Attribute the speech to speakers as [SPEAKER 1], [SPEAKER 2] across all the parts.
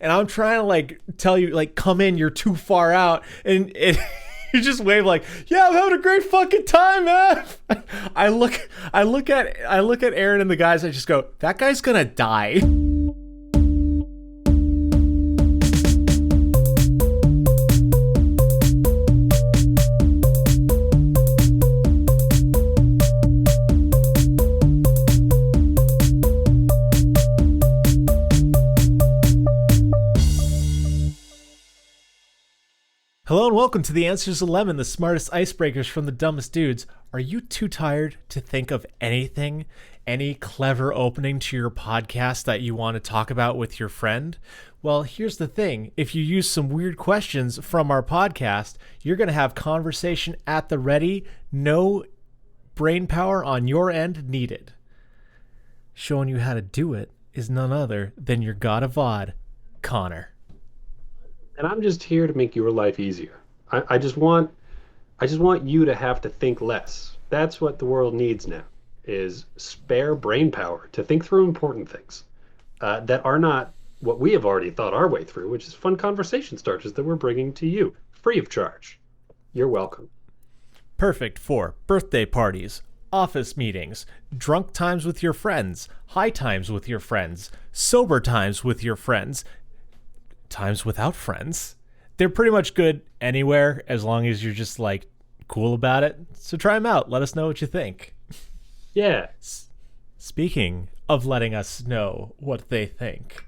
[SPEAKER 1] and I'm trying to like tell you like come in, you're too far out, and you just wave like, yeah, I'm having a great fucking time, man. I look at Aaron and the guys. I just go, that guy's gonna die. Hello and welcome to the Answers of Lemon, the smartest icebreakers from the dumbest dudes. Are you too tired to think of anything, any clever opening to your podcast that you want to talk about with your friend? Well, here's the thing. If you use some weird questions from our podcast, you're going to have conversation at the ready, no brain power on your end needed. Showing you how to do it is none other than your god of VOD, Conor.
[SPEAKER 2] And I'm just here to make your life easier. I just want you to have to think less. That's what the world needs now, is spare brain power to think through important things that are not what we have already thought our way through, which is fun conversation starters that we're bringing to you free of charge. You're welcome.
[SPEAKER 1] Perfect for birthday parties, office meetings, drunk times with your friends, high times with your friends, sober times with your friends, times without friends. They're pretty much good anywhere as long as you're just like cool about it. So try them out. Let us know what you think.
[SPEAKER 2] Yeah.
[SPEAKER 1] Speaking of letting us know what they think,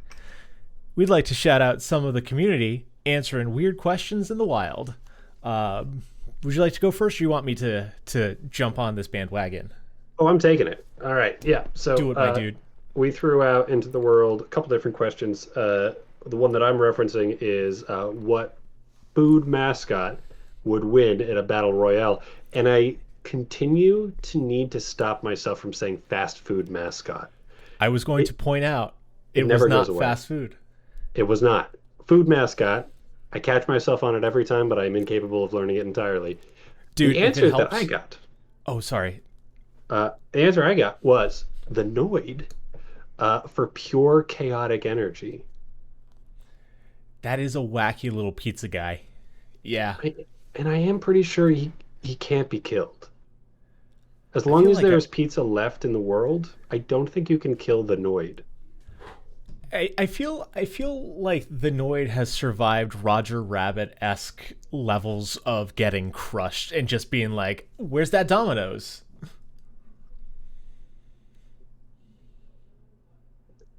[SPEAKER 1] we'd like to shout out some of the community answering weird questions in the wild. Would you like to go first, or you want me to jump on this bandwagon?
[SPEAKER 2] Oh, I'm taking it. All right. Yeah. So
[SPEAKER 1] do it, my dude.
[SPEAKER 2] We threw out into the world a couple different questions. The one that I'm referencing is what food mascot would win in a battle royale. And I continue to need to stop myself from saying fast food mascot.
[SPEAKER 1] I was going to point out it
[SPEAKER 2] never
[SPEAKER 1] was not
[SPEAKER 2] goes away.
[SPEAKER 1] fast food.
[SPEAKER 2] It was not. Food mascot. I catch myself on it every time, but I'm incapable of learning it entirely.
[SPEAKER 1] Dude,
[SPEAKER 2] the answer that I got.
[SPEAKER 1] Oh, sorry.
[SPEAKER 2] The answer I got was the Noid for pure chaotic energy.
[SPEAKER 1] That is a wacky little pizza guy. Yeah.
[SPEAKER 2] And I am pretty sure he can't be killed. As long as there's pizza left in the world, I don't think you can kill the Noid.
[SPEAKER 1] I feel like the Noid has survived Roger Rabbit-esque levels of getting crushed and just being like, where's that Domino's?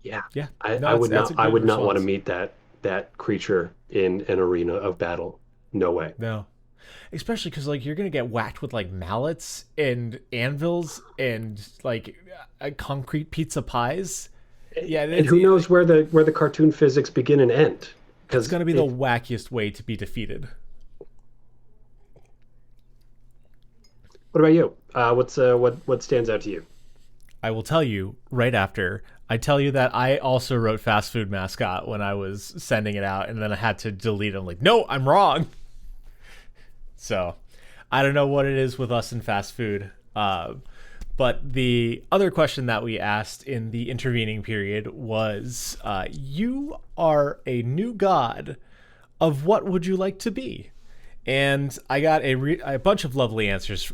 [SPEAKER 2] Yeah.
[SPEAKER 1] Yeah.
[SPEAKER 2] I would not want to meet that creature in an arena of battle. No way.
[SPEAKER 1] No. Especially because like you're gonna get whacked with like mallets and anvils and like concrete pizza pies. Yeah,
[SPEAKER 2] and who knows where the cartoon physics begin and end?
[SPEAKER 1] Because it's gonna be the wackiest way to be defeated.
[SPEAKER 2] What about you? What stands out to you?
[SPEAKER 1] I will tell you right after I tell you that I also wrote fast food mascot when I was sending it out, and then I had to delete it. I'm like, no, I'm wrong. So I don't know what it is with us in fast food. But the other question that we asked in the intervening period was, you are a new god. Of what would you like to be? And I got a bunch of lovely answers.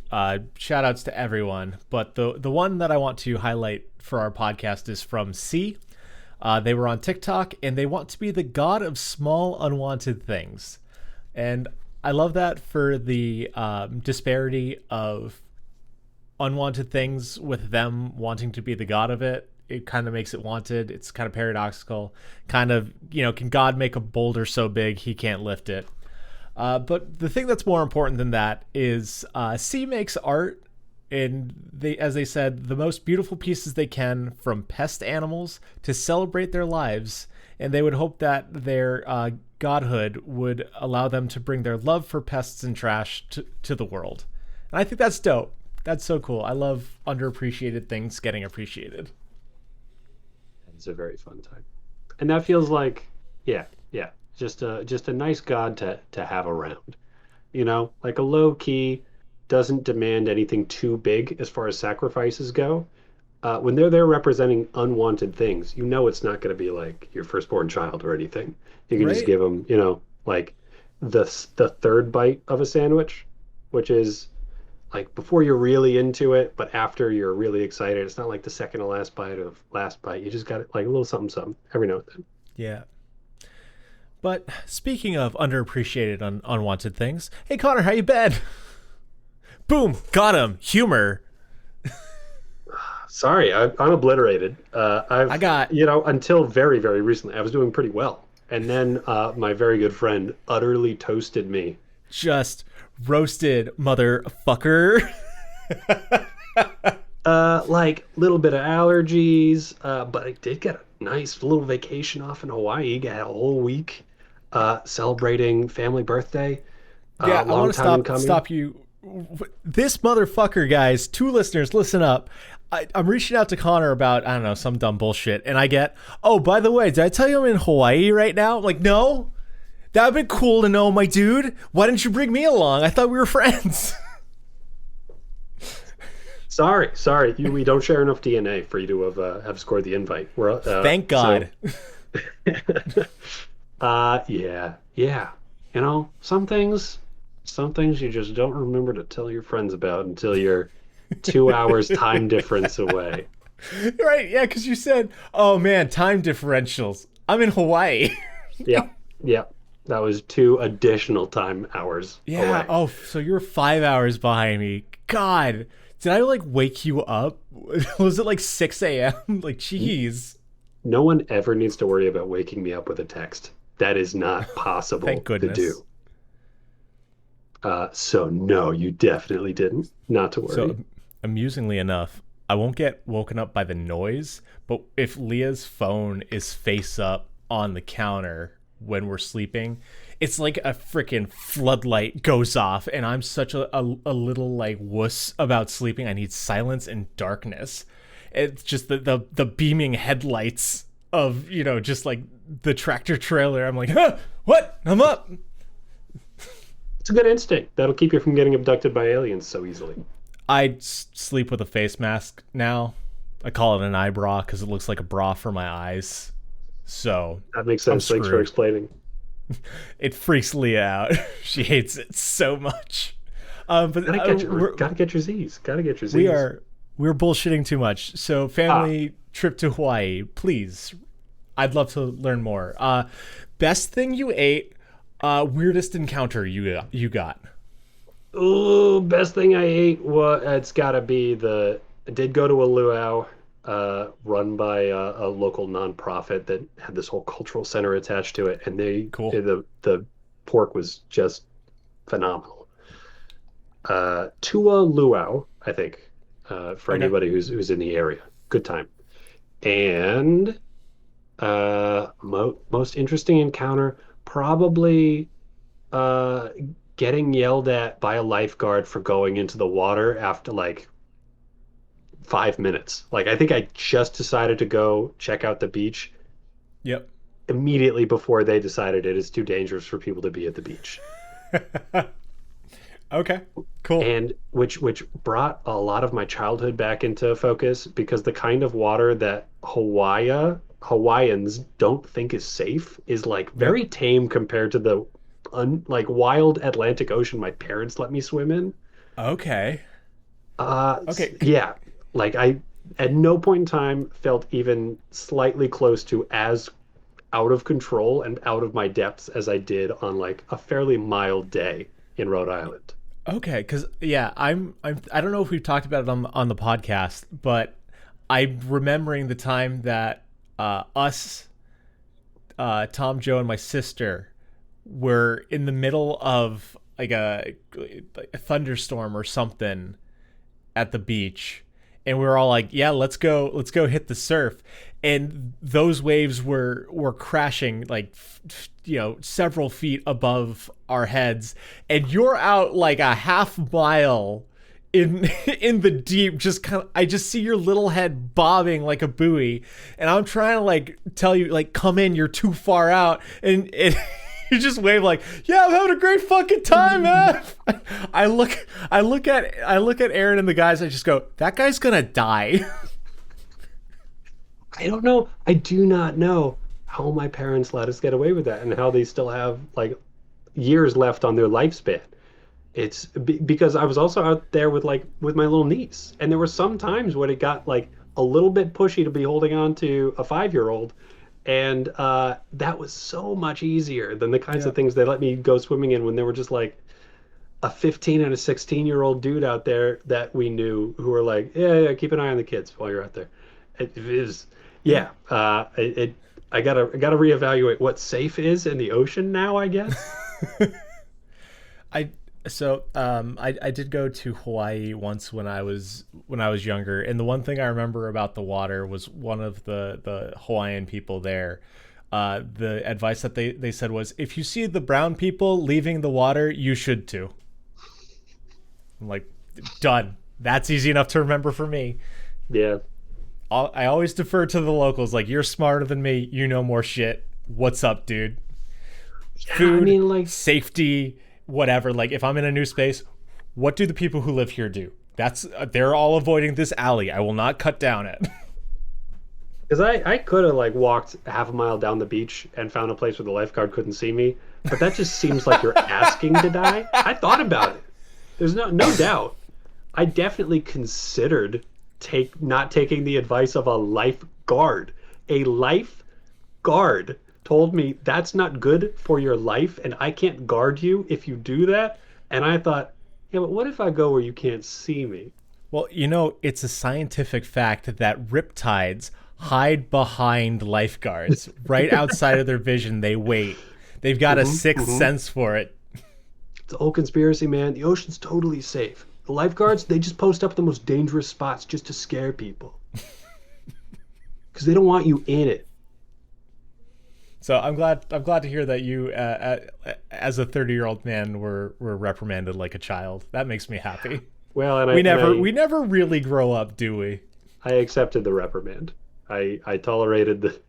[SPEAKER 1] Shout outs to everyone. But the one that I want to highlight for our podcast is from C. They were on TikTok, and they want to be the god of small unwanted things. And I love that for the disparity of unwanted things with them wanting to be the god of it. It kind of makes it wanted. It's kind of paradoxical. Kind of, can God make a boulder so big he can't lift it? But the thing that's more important than that is C makes art, and as they said, the most beautiful pieces they can from pest animals to celebrate their lives, and they would hope that their godhood would allow them to bring their love for pests and trash to the world. And I think that's dope. That's so cool. I love underappreciated things getting appreciated.
[SPEAKER 2] It's a very fun time. And that feels like, yeah. Just a nice god to have around, like a low key, doesn't demand anything too big as far as sacrifices go, when they're there representing unwanted things, you know it's not going to be like your firstborn child or anything. You can just
[SPEAKER 1] Right?
[SPEAKER 2] give them, like the third bite of a sandwich, which is like before you're really into it, but after you're really excited. It's not like the second to last bite of last bite. You just got it like a little something something every now and then.
[SPEAKER 1] Yeah. But speaking of underappreciated, unwanted things, hey Connor, how you been? Boom, got him. Humor.
[SPEAKER 2] Sorry, I'm obliterated.
[SPEAKER 1] I got
[SPEAKER 2] until very, very recently, I was doing pretty well. And then my very good friend utterly toasted me.
[SPEAKER 1] just roasted, motherfucker.
[SPEAKER 2] Like little bit of allergies, but I did get a nice little vacation off in Hawaii. Got a whole week celebrating family birthday.
[SPEAKER 1] Yeah, I
[SPEAKER 2] Long
[SPEAKER 1] want to
[SPEAKER 2] time in
[SPEAKER 1] stop
[SPEAKER 2] coming.
[SPEAKER 1] stop you. This motherfucker, guys, 2 listeners, listen up. I'm reaching out to Connor about, I don't know, some dumb bullshit, and I get, oh, by the way, did I tell you I'm in Hawaii right now? I'm like, no. That would have been cool to know, my dude. Why didn't you bring me along? I thought we were friends.
[SPEAKER 2] Sorry, we don't share enough DNA for you to have scored the invite. We're
[SPEAKER 1] Thank God.
[SPEAKER 2] Yeah. Some things you just don't remember to tell your friends about until you're 2 hours time difference away.
[SPEAKER 1] Right, yeah, because you said, oh, man, time differentials. I'm in Hawaii.
[SPEAKER 2] Yeah. That was 2 additional time hours
[SPEAKER 1] Yeah.
[SPEAKER 2] away.
[SPEAKER 1] Oh, so you're 5 hours behind me. God, did I like wake you up? Was it like 6 a.m.? Like, jeez.
[SPEAKER 2] No one ever needs to worry about waking me up with a text. That is not possible
[SPEAKER 1] Thank
[SPEAKER 2] to
[SPEAKER 1] goodness.
[SPEAKER 2] do. So no, you definitely didn't. Not to worry.
[SPEAKER 1] So, amusingly enough, I won't get woken up by the noise, but if Leah's phone is face up on the counter when we're sleeping, it's like a freaking floodlight goes off, and I'm such a little like wuss about sleeping. I need silence and darkness. It's just the beaming headlights of, just like the tractor trailer. I'm like, huh, what? I'm up.
[SPEAKER 2] It's a good instinct. That'll keep you from getting abducted by aliens so easily.
[SPEAKER 1] I sleep with a face mask now. I call it an eye bra because it looks like a bra for my eyes. So
[SPEAKER 2] That makes sense.
[SPEAKER 1] I'm
[SPEAKER 2] Thanks for
[SPEAKER 1] screwed.
[SPEAKER 2] explaining.
[SPEAKER 1] It freaks Leah out. She hates it so much. But
[SPEAKER 2] Gotta get your Z's. Gotta get your Z's.
[SPEAKER 1] we're bullshitting too much. So family trip to Hawaii, please. I'd love to learn more. Best thing you ate. Weirdest encounter you got.
[SPEAKER 2] Ooh, best thing I ate. It's gotta be I did go to a luau, run by a local nonprofit that had this whole cultural center attached to it, and
[SPEAKER 1] Cool.
[SPEAKER 2] the pork was just phenomenal. To a luau, I think, for
[SPEAKER 1] Okay.
[SPEAKER 2] anybody who's in the area, good time. And most interesting encounter, probably getting yelled at by a lifeguard for going into the water after like 5 minutes. Like I think I just decided to go check out the beach
[SPEAKER 1] Yep.
[SPEAKER 2] immediately before they decided it is too dangerous for people to be at the beach.
[SPEAKER 1] Okay. Cool.
[SPEAKER 2] And which brought a lot of my childhood back into focus because the kind of water that Hawaiians don't think is safe is like very tame compared to the like wild Atlantic Ocean my parents let me swim in.
[SPEAKER 1] Okay. Okay.
[SPEAKER 2] Yeah, like I at no point in time felt even slightly close to as out of control and out of my depths as I did on like a fairly mild day in Rhode Island.
[SPEAKER 1] Okay, because yeah, I don't know if we've talked about it on the podcast, but I'm remembering the time that us, Tom, Joe, and my sister were in the middle of like a thunderstorm or something at the beach, and we were all like, "Yeah, let's go hit the surf." And those waves were crashing like several feet above our heads, and you're out like a half mile in in the deep, just kind of, I just see your little head bobbing like a buoy, and I'm trying to like tell you like, come in, you're too far out, and you just wave like, yeah, I'm having a great fucking time, man. I look at Aaron and the guys, I just go, that guy's gonna die.
[SPEAKER 2] I don't know. I do not know how my parents let us get away with that and how they still have like years left on their lifespan. Because I was also out there with with my little niece, and there were some times when it got like a little bit pushy to be holding on to a 5-year-old, and that was so much easier than the kinds
[SPEAKER 1] Yeah.
[SPEAKER 2] of things they let me go swimming in when they were just like a 15 and a 16-year-old dude out there that we knew who were like, yeah, keep an eye on the kids while you're out there. It is,
[SPEAKER 1] Yeah.
[SPEAKER 2] yeah. I gotta reevaluate what safe is in the ocean now, I guess.
[SPEAKER 1] I I did go to Hawaii once when I was younger, and the one thing I remember about the water was one of the Hawaiian people there. The advice that they said was, if you see the brown people leaving the water, you should too. I'm like, done. That's easy enough to remember for me.
[SPEAKER 2] Yeah.
[SPEAKER 1] I always defer to the locals. Like, you're smarter than me. You know more shit. What's up, dude?
[SPEAKER 2] Yeah, I
[SPEAKER 1] Food,
[SPEAKER 2] mean, like,
[SPEAKER 1] safety, whatever. Like, if I'm in a new space, what do the people who live here do? That's they're all avoiding this alley. I will not cut down it.
[SPEAKER 2] because I could have like walked half a mile down the beach and found a place where the lifeguard couldn't see me, but that just seems like you're asking to die. I thought about it. There's no doubt. I definitely considered take not taking the advice of a lifeguard. A lifeguard told me that's not good for your life, and I can't guard you if you do that. And I thought, yeah, but what if I go where you can't see me?
[SPEAKER 1] Well, it's a scientific fact that riptides hide behind lifeguards. Right outside of their vision, they wait. They've got a sixth sense for it.
[SPEAKER 2] It's a whole conspiracy, man. The ocean's totally safe. The lifeguards, they just post up the most dangerous spots just to scare people. Because they don't want you in it.
[SPEAKER 1] So I'm glad to hear that you, as a 30-year-old man, were reprimanded like a child. That makes me happy.
[SPEAKER 2] Well, and
[SPEAKER 1] We never really grow up, do we?
[SPEAKER 2] I accepted the reprimand. I tolerated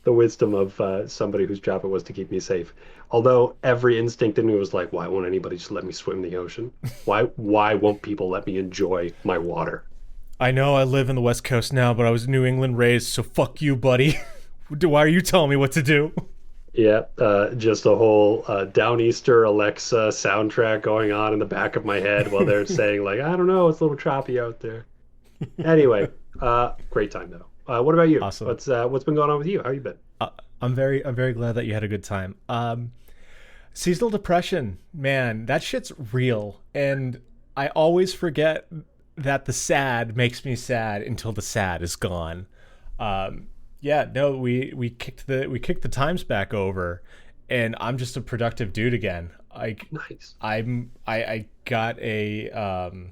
[SPEAKER 2] the wisdom of somebody whose job it was to keep me safe. Although every instinct in me was like, why won't anybody just let me swim in the ocean? Why won't people let me enjoy my water?
[SPEAKER 1] I know I live in the West Coast now, but I was New England raised, so fuck you, buddy. Why are you telling me what to do?
[SPEAKER 2] Yeah, just a whole Downeaster Alexa soundtrack going on in the back of my head while they're saying like, I don't know, it's a little choppy out there. Anyway, great time though. What about you?
[SPEAKER 1] Awesome.
[SPEAKER 2] What's been going on with you? How you been?
[SPEAKER 1] I'm very glad that you had a good time. Seasonal depression, man, that shit's real, and I always forget that the sad makes me sad until the sad is gone. Yeah, no, we kicked the times back over, and I'm just a productive dude again.
[SPEAKER 2] Nice.
[SPEAKER 1] I got a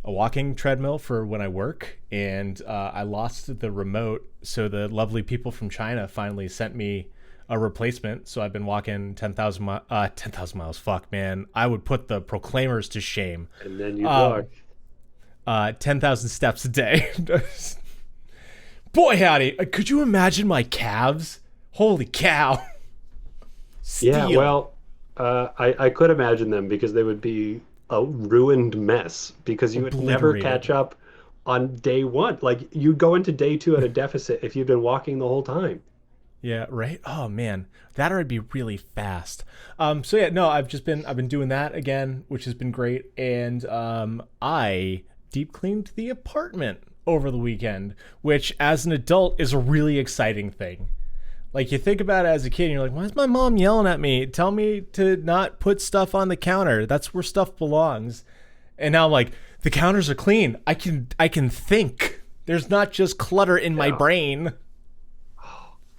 [SPEAKER 1] walking treadmill for when I work, and I lost the remote, so the lovely people from China finally sent me a replacement. So I've been walking 10,000 miles. Fuck, man, I would put the proclaimers to shame.
[SPEAKER 2] And then you walk.
[SPEAKER 1] 10,000 steps a day. Boy, howdy! Could you imagine my calves? Holy cow!
[SPEAKER 2] Yeah,
[SPEAKER 1] Steel.
[SPEAKER 2] well, I could imagine them because they would be a ruined mess because you would never
[SPEAKER 1] Obliterated.
[SPEAKER 2] catch up on day one. Like you'd go into day two at a deficit if you'd been walking the whole time.
[SPEAKER 1] Yeah, right. Oh man, that would be really fast. So yeah, no, I've been doing that again, which has been great, and I deep cleaned the apartment over the weekend, which as an adult is a really exciting thing. Like, you think about it as a kid and you're like, why is my mom yelling at me? Tell me to not put stuff on the counter. That's where stuff belongs. And now I'm like, the counters are clean. I can think. There's not just clutter in my
[SPEAKER 2] Yeah.
[SPEAKER 1] brain.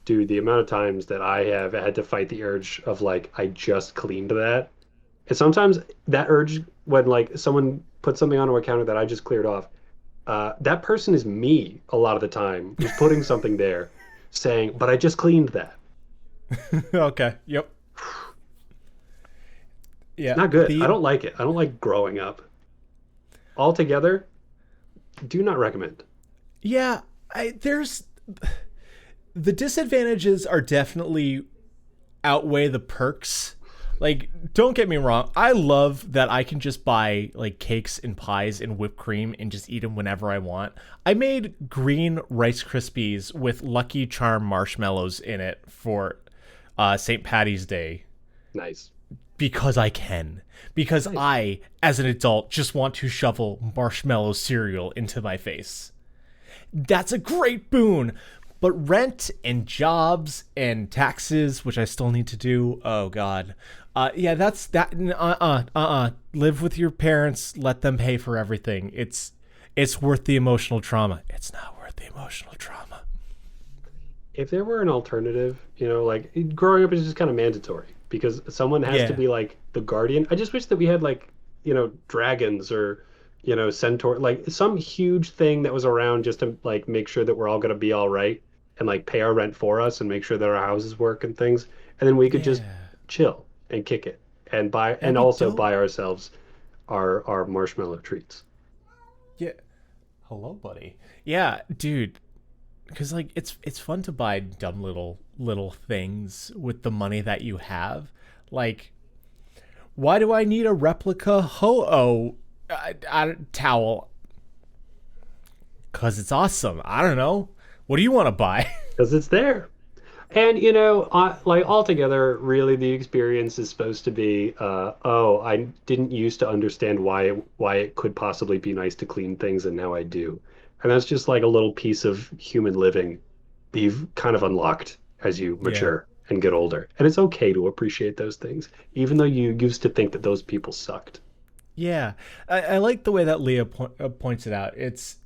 [SPEAKER 2] Dude, the amount of times that I have had to fight the urge of like, I just cleaned that. And sometimes that urge when like someone puts something onto a counter that I just cleared off, that person is me a lot of the time who's putting something there saying, but I just cleaned that.
[SPEAKER 1] Okay. Yep. Yeah.
[SPEAKER 2] Not good.
[SPEAKER 1] The-
[SPEAKER 2] I don't like it. I don't like growing up. Altogether, do not recommend.
[SPEAKER 1] Yeah. There's the disadvantages are definitely outweigh the perks, Like, don't get me wrong. I love that I can just buy like cakes and pies and whipped cream and just eat them whenever I want. I made green Rice Krispies with Lucky Charm marshmallows in it for St. Patty's Day
[SPEAKER 2] Nice.
[SPEAKER 1] because I can. Because
[SPEAKER 2] Nice.
[SPEAKER 1] I, as an adult, just want to shovel marshmallow cereal into my face. That's a great boon. But rent and jobs and taxes, which I still need to do. Oh God. Yeah, that's that. Live with your parents. Let them pay for everything. It's worth the emotional trauma. It's not worth the emotional trauma.
[SPEAKER 2] If there were an alternative, like growing up is just kind of mandatory because someone has to
[SPEAKER 1] Yeah.
[SPEAKER 2] be like the guardian. I just wish that we had like, dragons or, centaur, like some huge thing that was around just to like make sure that we're all going to be all right and like pay our rent for us and make sure that our houses work and things. And then we could just
[SPEAKER 1] Yeah.
[SPEAKER 2] chill and kick it and buy
[SPEAKER 1] That'd
[SPEAKER 2] and
[SPEAKER 1] be
[SPEAKER 2] also
[SPEAKER 1] dope.
[SPEAKER 2] buy ourselves our marshmallow treats.
[SPEAKER 1] Yeah. Hello, buddy. Yeah, dude. Because like it's fun to buy dumb little things with the money that you have. Like, why do I need a replica ho-oh towel? Because it's awesome. I don't know. What do you want to buy?
[SPEAKER 2] Because it's there. And like altogether, really, the experience is supposed to be, oh, I didn't used to understand why it could possibly be nice to clean things, and now I do. And that's just like a little piece of human living that you've kind of unlocked as you
[SPEAKER 1] Yeah.
[SPEAKER 2] mature and get older. And it's okay to appreciate those things, even though you used to think that those people sucked.
[SPEAKER 1] Yeah. I like the way that Leah points it out. It's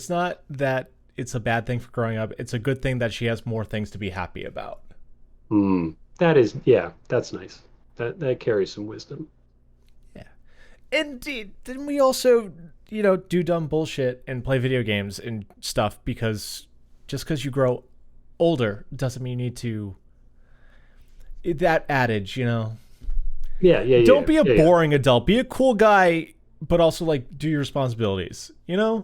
[SPEAKER 1] not that it's a bad thing for growing up. It's a good thing that she has more things to be happy about.
[SPEAKER 2] That is, yeah, that's nice. That carries some wisdom.
[SPEAKER 1] Yeah. And didn't we also, do dumb bullshit and play video games and stuff because just because you grow older doesn't mean you need to. That adage,
[SPEAKER 2] Yeah, yeah, yeah,
[SPEAKER 1] don't be a
[SPEAKER 2] yeah, yeah.
[SPEAKER 1] boring adult. Be a cool guy, but also like do your responsibilities.
[SPEAKER 2] Yeah,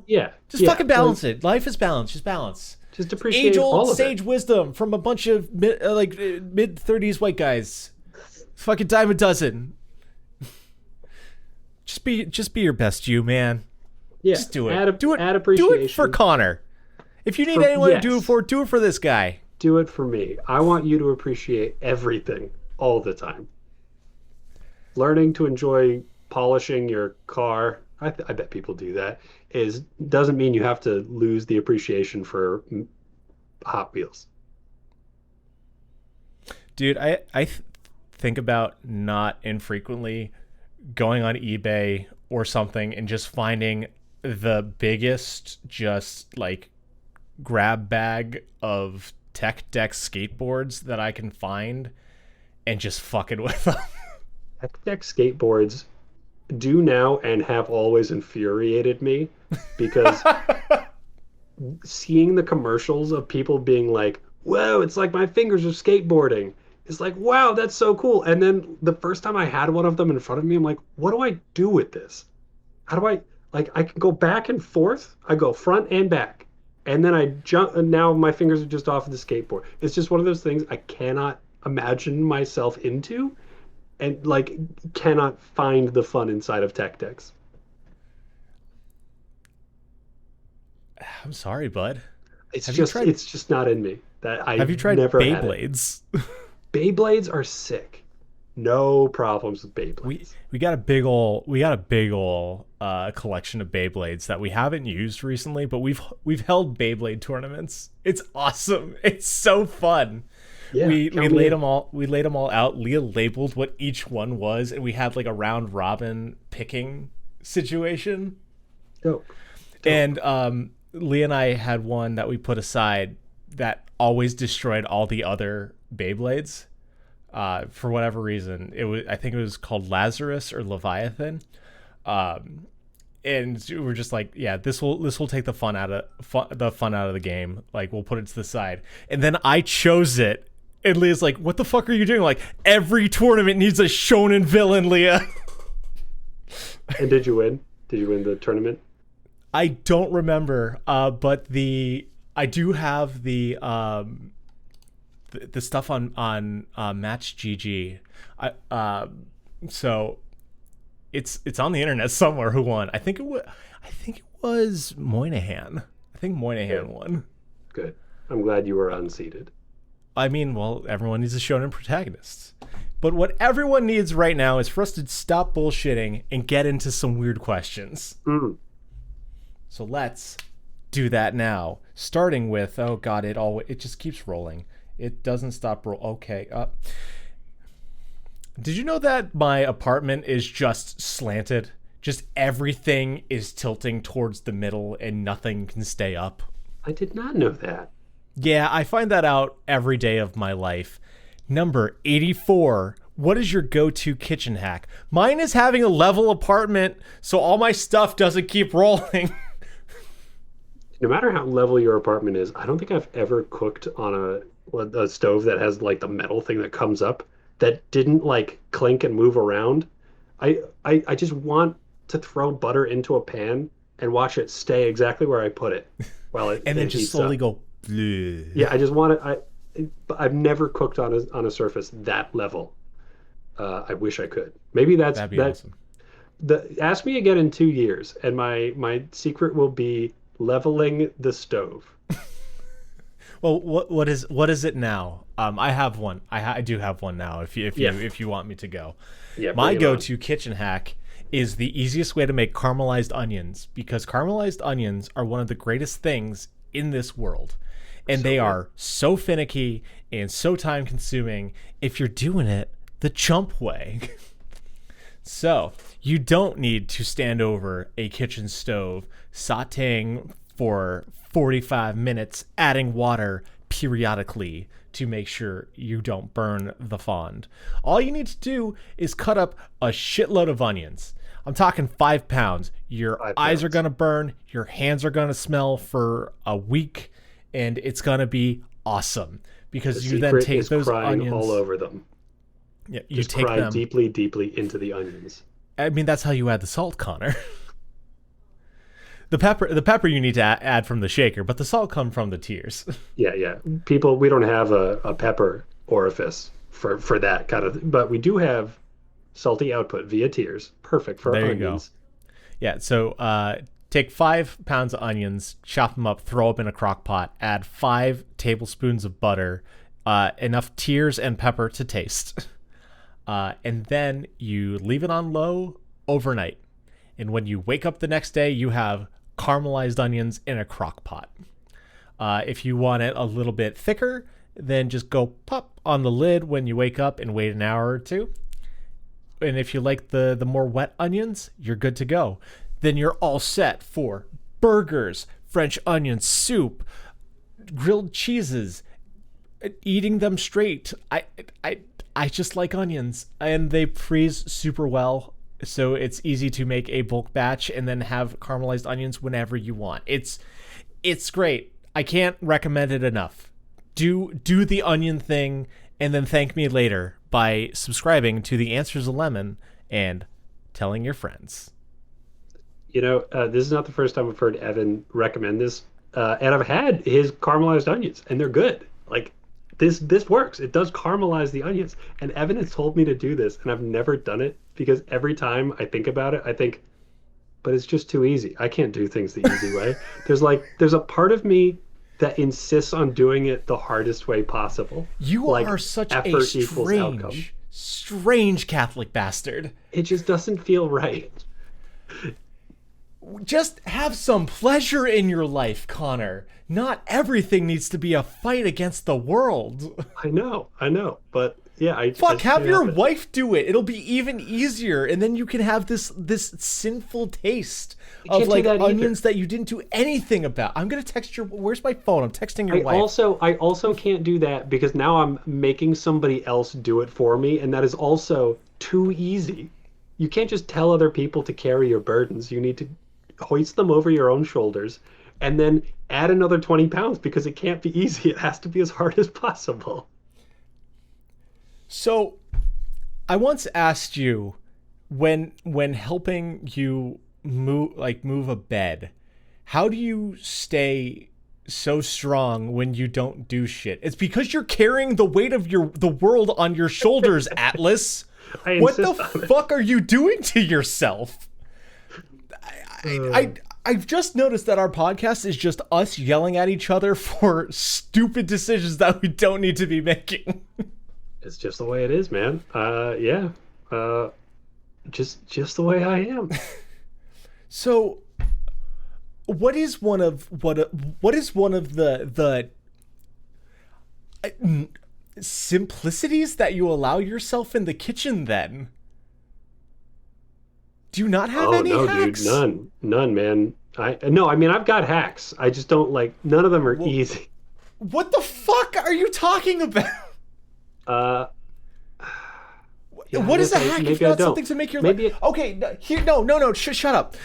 [SPEAKER 1] Just
[SPEAKER 2] yeah.
[SPEAKER 1] fucking
[SPEAKER 2] Like,
[SPEAKER 1] balance it. Life is balance. Just balance.
[SPEAKER 2] just
[SPEAKER 1] Age
[SPEAKER 2] appreciate
[SPEAKER 1] old
[SPEAKER 2] all of it.
[SPEAKER 1] sage wisdom from a bunch of mid 30s white guys. Fucking dime a dozen. Just be your best you, man.
[SPEAKER 2] Yeah,
[SPEAKER 1] Just do it.
[SPEAKER 2] add
[SPEAKER 1] Do it.
[SPEAKER 2] add
[SPEAKER 1] Do it for
[SPEAKER 2] appreciation.
[SPEAKER 1] Connor. If you need
[SPEAKER 2] For
[SPEAKER 1] anyone to
[SPEAKER 2] yes,
[SPEAKER 1] do it for this guy.
[SPEAKER 2] do it for me. I want you to appreciate everything all the time. Learning to enjoy polishing your car, I bet people do that, is doesn't mean you have to lose the appreciation for Hot Wheels.
[SPEAKER 1] Dude, I think about not infrequently going on eBay or something and just finding the biggest just like grab bag of tech deck skateboards that I can find and just fucking with them.
[SPEAKER 2] Tech deck skateboards do now and have always infuriated me because seeing the commercials of people being like, whoa, it's like my fingers are skateboarding. It's like, wow, that's so cool. And then the first time I had one of them in front of me, I'm like, what do I do with this? How do I, like, I can go back and forth. I go front and back. And then I jump, and now my fingers are just off of the skateboard. It's just one of those things I cannot imagine myself into and, like, cannot find the fun inside of tech decks.
[SPEAKER 1] I'm sorry, bud.
[SPEAKER 2] It's
[SPEAKER 1] Have you
[SPEAKER 2] just,
[SPEAKER 1] tried
[SPEAKER 2] it's just not in me. That
[SPEAKER 1] have you
[SPEAKER 2] I've
[SPEAKER 1] tried
[SPEAKER 2] never had it.
[SPEAKER 1] Beyblades?
[SPEAKER 2] Beyblades are sick. No problems with
[SPEAKER 1] we
[SPEAKER 2] Beyblades.
[SPEAKER 1] we got a big ol' collection of Beyblades that we haven't used recently, but we've held Beyblade tournaments. It's awesome. It's so fun.
[SPEAKER 2] Yeah,
[SPEAKER 1] We
[SPEAKER 2] count me in.
[SPEAKER 1] laid them all out. Leah labeled what each one was, and we had like a round robin picking situation.
[SPEAKER 2] Dope. Dope.
[SPEAKER 1] And Leah and I had one that we put aside that always destroyed all the other Beyblades. For whatever reason, I think it was called Lazarus or Leviathan. And we're just like, yeah, this will take the fun out of the game. Like, we'll put it to the side. And then I chose it. And Leah's like, what the fuck are you doing? Like, every tournament needs a shonen villain, Leah.
[SPEAKER 2] And did you win? Did you win the tournament?
[SPEAKER 1] I don't remember, but I do have the stuff on Match GG. So it's on the internet somewhere who won. I think it was Moynihan. I think Moynihan won.
[SPEAKER 2] Good. I'm glad you were unseated.
[SPEAKER 1] I mean, well, everyone needs a shonen protagonist. But what everyone needs right now is for us to stop bullshitting and get into some weird questions. So let's do that now. Starting with, oh god, it just keeps rolling. It doesn't stop Okay. Did you know that my apartment is just slanted? Just everything is tilting towards the middle and nothing can stay up.
[SPEAKER 2] I did not know that.
[SPEAKER 1] Yeah, I find that out every day of my life. Number 84. What is your go-to kitchen hack? Mine is having a level apartment so all my stuff doesn't keep rolling.
[SPEAKER 2] No matter how level your apartment is, I don't think I've ever cooked on a stove that has like the metal thing that comes up that didn't like clink and move around. I just want to throw butter into a pan and watch it stay exactly where I put it while it
[SPEAKER 1] and then just slowly go.
[SPEAKER 2] Bleh. Yeah, I just want it. I've never cooked on a surface that level. I wish I could. Maybe that'd be awesome. Ask me again in 2 years, and my secret will be leveling the stove.
[SPEAKER 1] Well, what is it now? I have one. I do have one now. If you want me to go, my go-to kitchen hack is the easiest way to make caramelized onions, because caramelized onions are one of the greatest things in this world, and they are so finicky and so time-consuming if you're doing it the chump way. So you don't need to stand over a kitchen stove sauteing for 45 minutes, adding water periodically to make sure you don't burn the fond. All you need to do is cut up a shitload of onions. I'm talking 5 pounds. Your eyes are going to burn. Your hands are going to smell for a week. And it's going to be awesome. Because you then take those onions
[SPEAKER 2] all over them.
[SPEAKER 1] Yeah, you
[SPEAKER 2] just
[SPEAKER 1] take
[SPEAKER 2] cry
[SPEAKER 1] them
[SPEAKER 2] deeply, deeply into the onions.
[SPEAKER 1] I mean, that's how you add the salt, Connor. The pepper you need to add from the shaker, but the salt comes from the tears.
[SPEAKER 2] Yeah. People, we don't have a pepper orifice for that kind of, but we do have salty output via tears. Perfect for
[SPEAKER 1] there
[SPEAKER 2] onions.
[SPEAKER 1] You go. Yeah, so take 5 pounds of onions, chop them up, throw up in a crock pot, add 5 tablespoons of butter, enough tears and pepper to taste. And then you leave it on low overnight. And when you wake up the next day, you have caramelized onions in a crock pot. If you want it a little bit thicker, then just go pop on the lid when you wake up and wait an hour or two. And if you like the more wet onions, you're good to go. Then you're all set for burgers, French onion soup, grilled cheeses, eating them straight. I just like onions, and they freeze super well, so it's easy to make a bulk batch and then have caramelized onions whenever you want. It's great. I can't recommend it enough. Do the onion thing, and then thank me later by subscribing to The Answers of Lemon and telling your friends.
[SPEAKER 2] You know, this is not the first time I've heard Evan recommend this, and I've had his caramelized onions, and they're good. Like, this works. It does caramelize the onions. And Evan has told me to do this, and I've never done it because every time I think about it, I think, but it's just too easy. I can't do things the easy way. There's a part of me that insists on doing it the hardest way possible.
[SPEAKER 1] You are such a strange Catholic bastard.
[SPEAKER 2] It just doesn't feel right.
[SPEAKER 1] Just have some pleasure in your life, Connor. Not everything needs to be a fight against the world.
[SPEAKER 2] I know. But yeah,
[SPEAKER 1] have your wife do it. It'll be even easier, and then you can have this sinful taste of like onions that you didn't do anything about. I'm gonna text your. Where's my phone? I'm texting your wife.
[SPEAKER 2] I also can't do that because now I'm making somebody else do it for me, and that is also too easy. You can't just tell other people to carry your burdens. You need to hoist them over your own shoulders and then add another 20 pounds because it can't be easy. It has to be as hard as possible.
[SPEAKER 1] So I once asked you when helping you move a bed, how do you stay so strong when you don't do shit. It's because you're carrying the weight of the world on your shoulders, Atlas.
[SPEAKER 2] I
[SPEAKER 1] What the
[SPEAKER 2] insist on it.
[SPEAKER 1] fuck are you doing to yourself? I've just noticed that our podcast is just us yelling at each other for stupid decisions that we don't need to be making.
[SPEAKER 2] It's just the way it is, man. Yeah. Just the way I am.
[SPEAKER 1] So, what is one of the simplicities that you allow yourself in the kitchen? Then, do you not have any
[SPEAKER 2] no,
[SPEAKER 1] hacks?
[SPEAKER 2] dude, none, man. I mean, I've got hacks. I just don't like. None of them are easy.
[SPEAKER 1] What the fuck are you talking about?
[SPEAKER 2] Yeah,
[SPEAKER 1] what is a
[SPEAKER 2] maybe
[SPEAKER 1] hack
[SPEAKER 2] I
[SPEAKER 1] if not
[SPEAKER 2] don't.
[SPEAKER 1] something to make your
[SPEAKER 2] Maybe
[SPEAKER 1] life? Okay, here, no, shut up.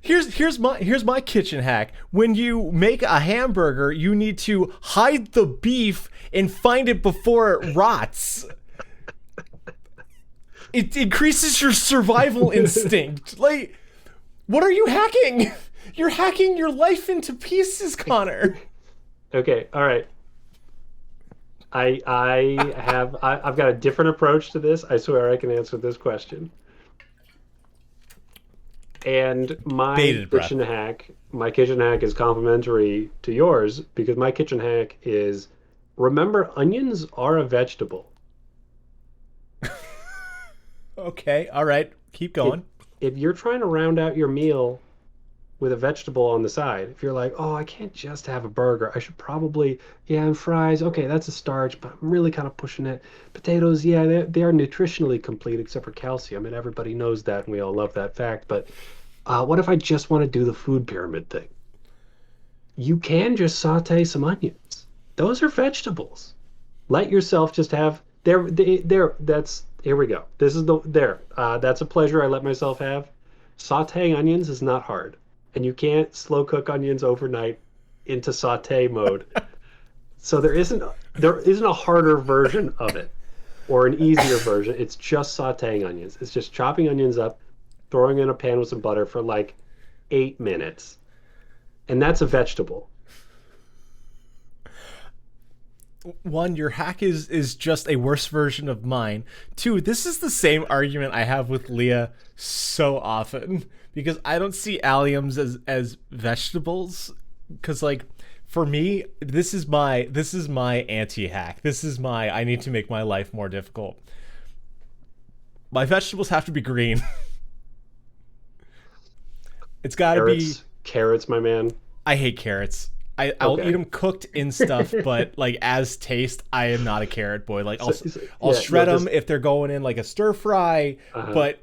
[SPEAKER 1] Here's my kitchen hack. When you make a hamburger, you need to hide the beef and find it before it rots. It increases your survival instinct. Like, what are you hacking? You're hacking your life into pieces, Connor.
[SPEAKER 2] Okay, all right. I've got a different approach to this. I swear I can answer this question. And my kitchen hack is complementary to yours because my kitchen hack is, remember, onions are a vegetable.
[SPEAKER 1] Okay, all right. Keep going.
[SPEAKER 2] If you're trying to round out your meal with a vegetable on the side, if you're like, oh, I can't just have a burger, I should probably, and fries, okay, that's a starch, but I'm really kind of pushing it. Potatoes, yeah, they are nutritionally complete except for calcium, and everybody knows that, and we all love that fact. But what if I just want to do the food pyramid thing? You can just saute some onions. Those are vegetables. Let yourself just have, that's, here we go. This is that's a pleasure I let myself have. Sauteing onions is not hard. And you can't slow cook onions overnight into saute mode. So there isn't a harder version of it or an easier version. It's just sauteing onions. It's just chopping onions up, throwing in a pan with some butter for like 8 minutes. And that's a vegetable.
[SPEAKER 1] One, your hack is just a worse version of mine. Two, this is the same argument I have with Leah so often because I don't see alliums as vegetables. Because like for me, this is my anti-hack. This is my I need to make my life more difficult. My vegetables have to be green. It's got to be
[SPEAKER 2] carrots, my man.
[SPEAKER 1] I hate carrots. I'll eat them cooked in stuff, but like as taste, I am not a carrot boy. Like I'll shred them if they're going in like a stir fry, but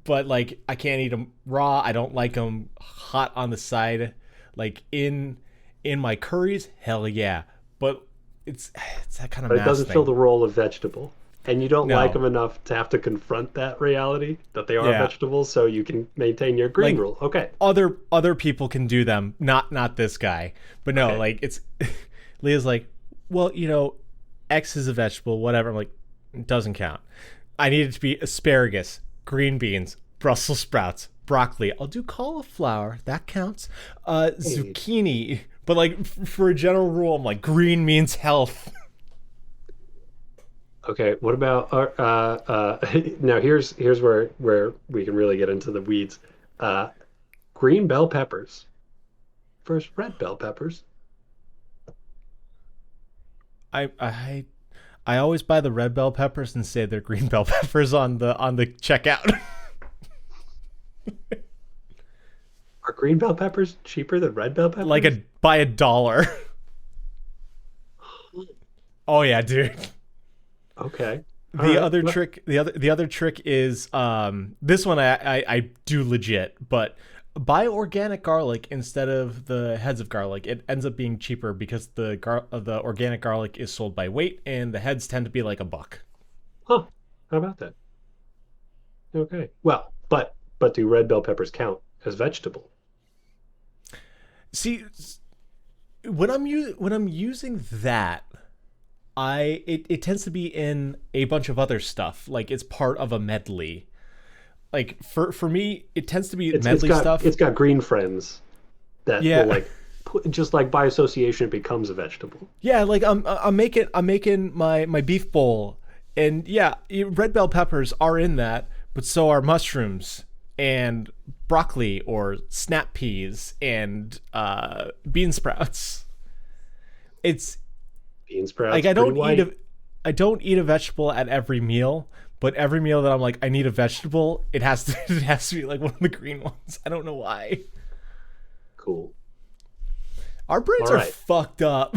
[SPEAKER 1] like I can't eat them raw. I don't like them hot on the side, like in my curries. Hell yeah, but it's that kind of.
[SPEAKER 2] But it doesn't
[SPEAKER 1] thing.
[SPEAKER 2] fill the role of vegetable. And you don't like them enough to have to confront that reality that they are vegetables, so you can maintain your green rule. Okay.
[SPEAKER 1] Other people can do them, not this guy. But no, like it's Leah's like, well, X is a vegetable, whatever. I'm like, it doesn't count. I need it to be asparagus, green beans, Brussels sprouts, broccoli. I'll do cauliflower, that counts. Zucchini. But like for a general rule, I'm like green means health.
[SPEAKER 2] Okay, what about now here's where we can really get into the weeds. Green bell peppers versus red bell peppers.
[SPEAKER 1] I always buy the red bell peppers and say they're green bell peppers on the checkout.
[SPEAKER 2] Are green bell peppers cheaper than red bell peppers?
[SPEAKER 1] Like by $1. Oh yeah, dude.
[SPEAKER 2] Okay.
[SPEAKER 1] The other trick is this one I do legit, but buy organic garlic instead of the heads of garlic. It ends up being cheaper because the organic garlic is sold by weight and the heads tend to be like $1.
[SPEAKER 2] Huh. How about that? Okay. Well, but do red bell peppers count as vegetable?
[SPEAKER 1] See, when I'm using that, it tends to be in a bunch of other stuff. Like it's part of a medley. Like for me, it tends to be medley stuff.
[SPEAKER 2] It's got green friends. that will
[SPEAKER 1] Yeah.
[SPEAKER 2] like just like by association it becomes a vegetable.
[SPEAKER 1] Yeah, like I'm making my beef bowl, and yeah, red bell peppers are in that, but so are mushrooms and broccoli or snap peas and bean sprouts. It's
[SPEAKER 2] Bean
[SPEAKER 1] like
[SPEAKER 2] sprouts pretty white.
[SPEAKER 1] I don't eat a vegetable at every meal, but every meal that I'm like I need a vegetable, it has to it has to be like one of the green ones. I don't know why.
[SPEAKER 2] Cool.
[SPEAKER 1] Our brains
[SPEAKER 2] All
[SPEAKER 1] are
[SPEAKER 2] right.
[SPEAKER 1] fucked up.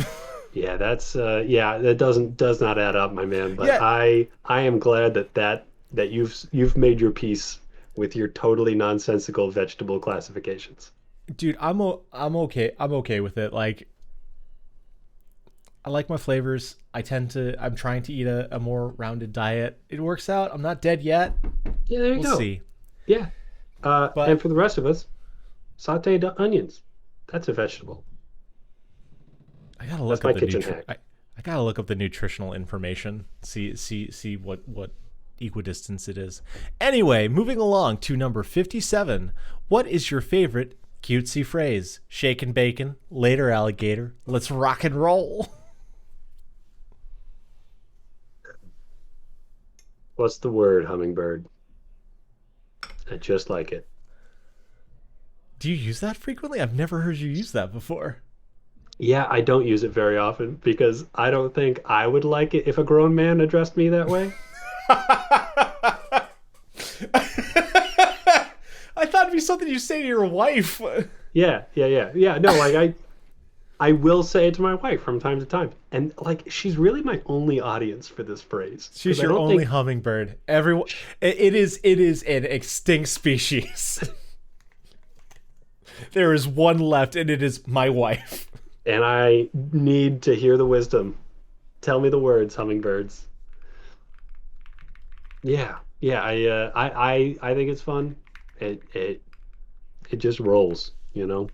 [SPEAKER 2] Yeah, that's yeah, that does not add up, my man. But
[SPEAKER 1] Yeah,
[SPEAKER 2] I am glad that you've made your peace with your totally nonsensical vegetable classifications.
[SPEAKER 1] dude, I'm okay. I'm okay with it. Like I like my flavors. I'm trying to eat a more rounded diet. It works out. I'm not dead yet.
[SPEAKER 2] Yeah, there you
[SPEAKER 1] We'll
[SPEAKER 2] go.
[SPEAKER 1] see.
[SPEAKER 2] Yeah. And
[SPEAKER 1] But
[SPEAKER 2] for the rest of us, sauteed onions. That's a vegetable.
[SPEAKER 1] I gotta
[SPEAKER 2] That's
[SPEAKER 1] look
[SPEAKER 2] my
[SPEAKER 1] up the
[SPEAKER 2] kitchen hack.
[SPEAKER 1] I gotta look up the nutritional information. See what equidistance it is. Anyway, moving along to number 57. What is your favorite cutesy phrase? Shakin' bacon, later alligator. Let's rock and roll.
[SPEAKER 2] What's the word, hummingbird? I just like it.
[SPEAKER 1] Do you use that frequently? I've never heard you use that before.
[SPEAKER 2] Yeah, I don't use it very often because I don't think I would like it if a grown man addressed me that way.
[SPEAKER 1] I thought it'd be something you say to your wife.
[SPEAKER 2] Yeah. No, like I will say it to my wife from time to time. And like she's really my only audience for this phrase because
[SPEAKER 1] She's
[SPEAKER 2] I
[SPEAKER 1] your
[SPEAKER 2] don't
[SPEAKER 1] only
[SPEAKER 2] think
[SPEAKER 1] hummingbird. Everyone, it is an extinct species. There is one left, and it is my wife.
[SPEAKER 2] and I need to hear the wisdom. Tell me the words, hummingbirds. Yeah. Yeah, I think it's fun. It just rolls, you know.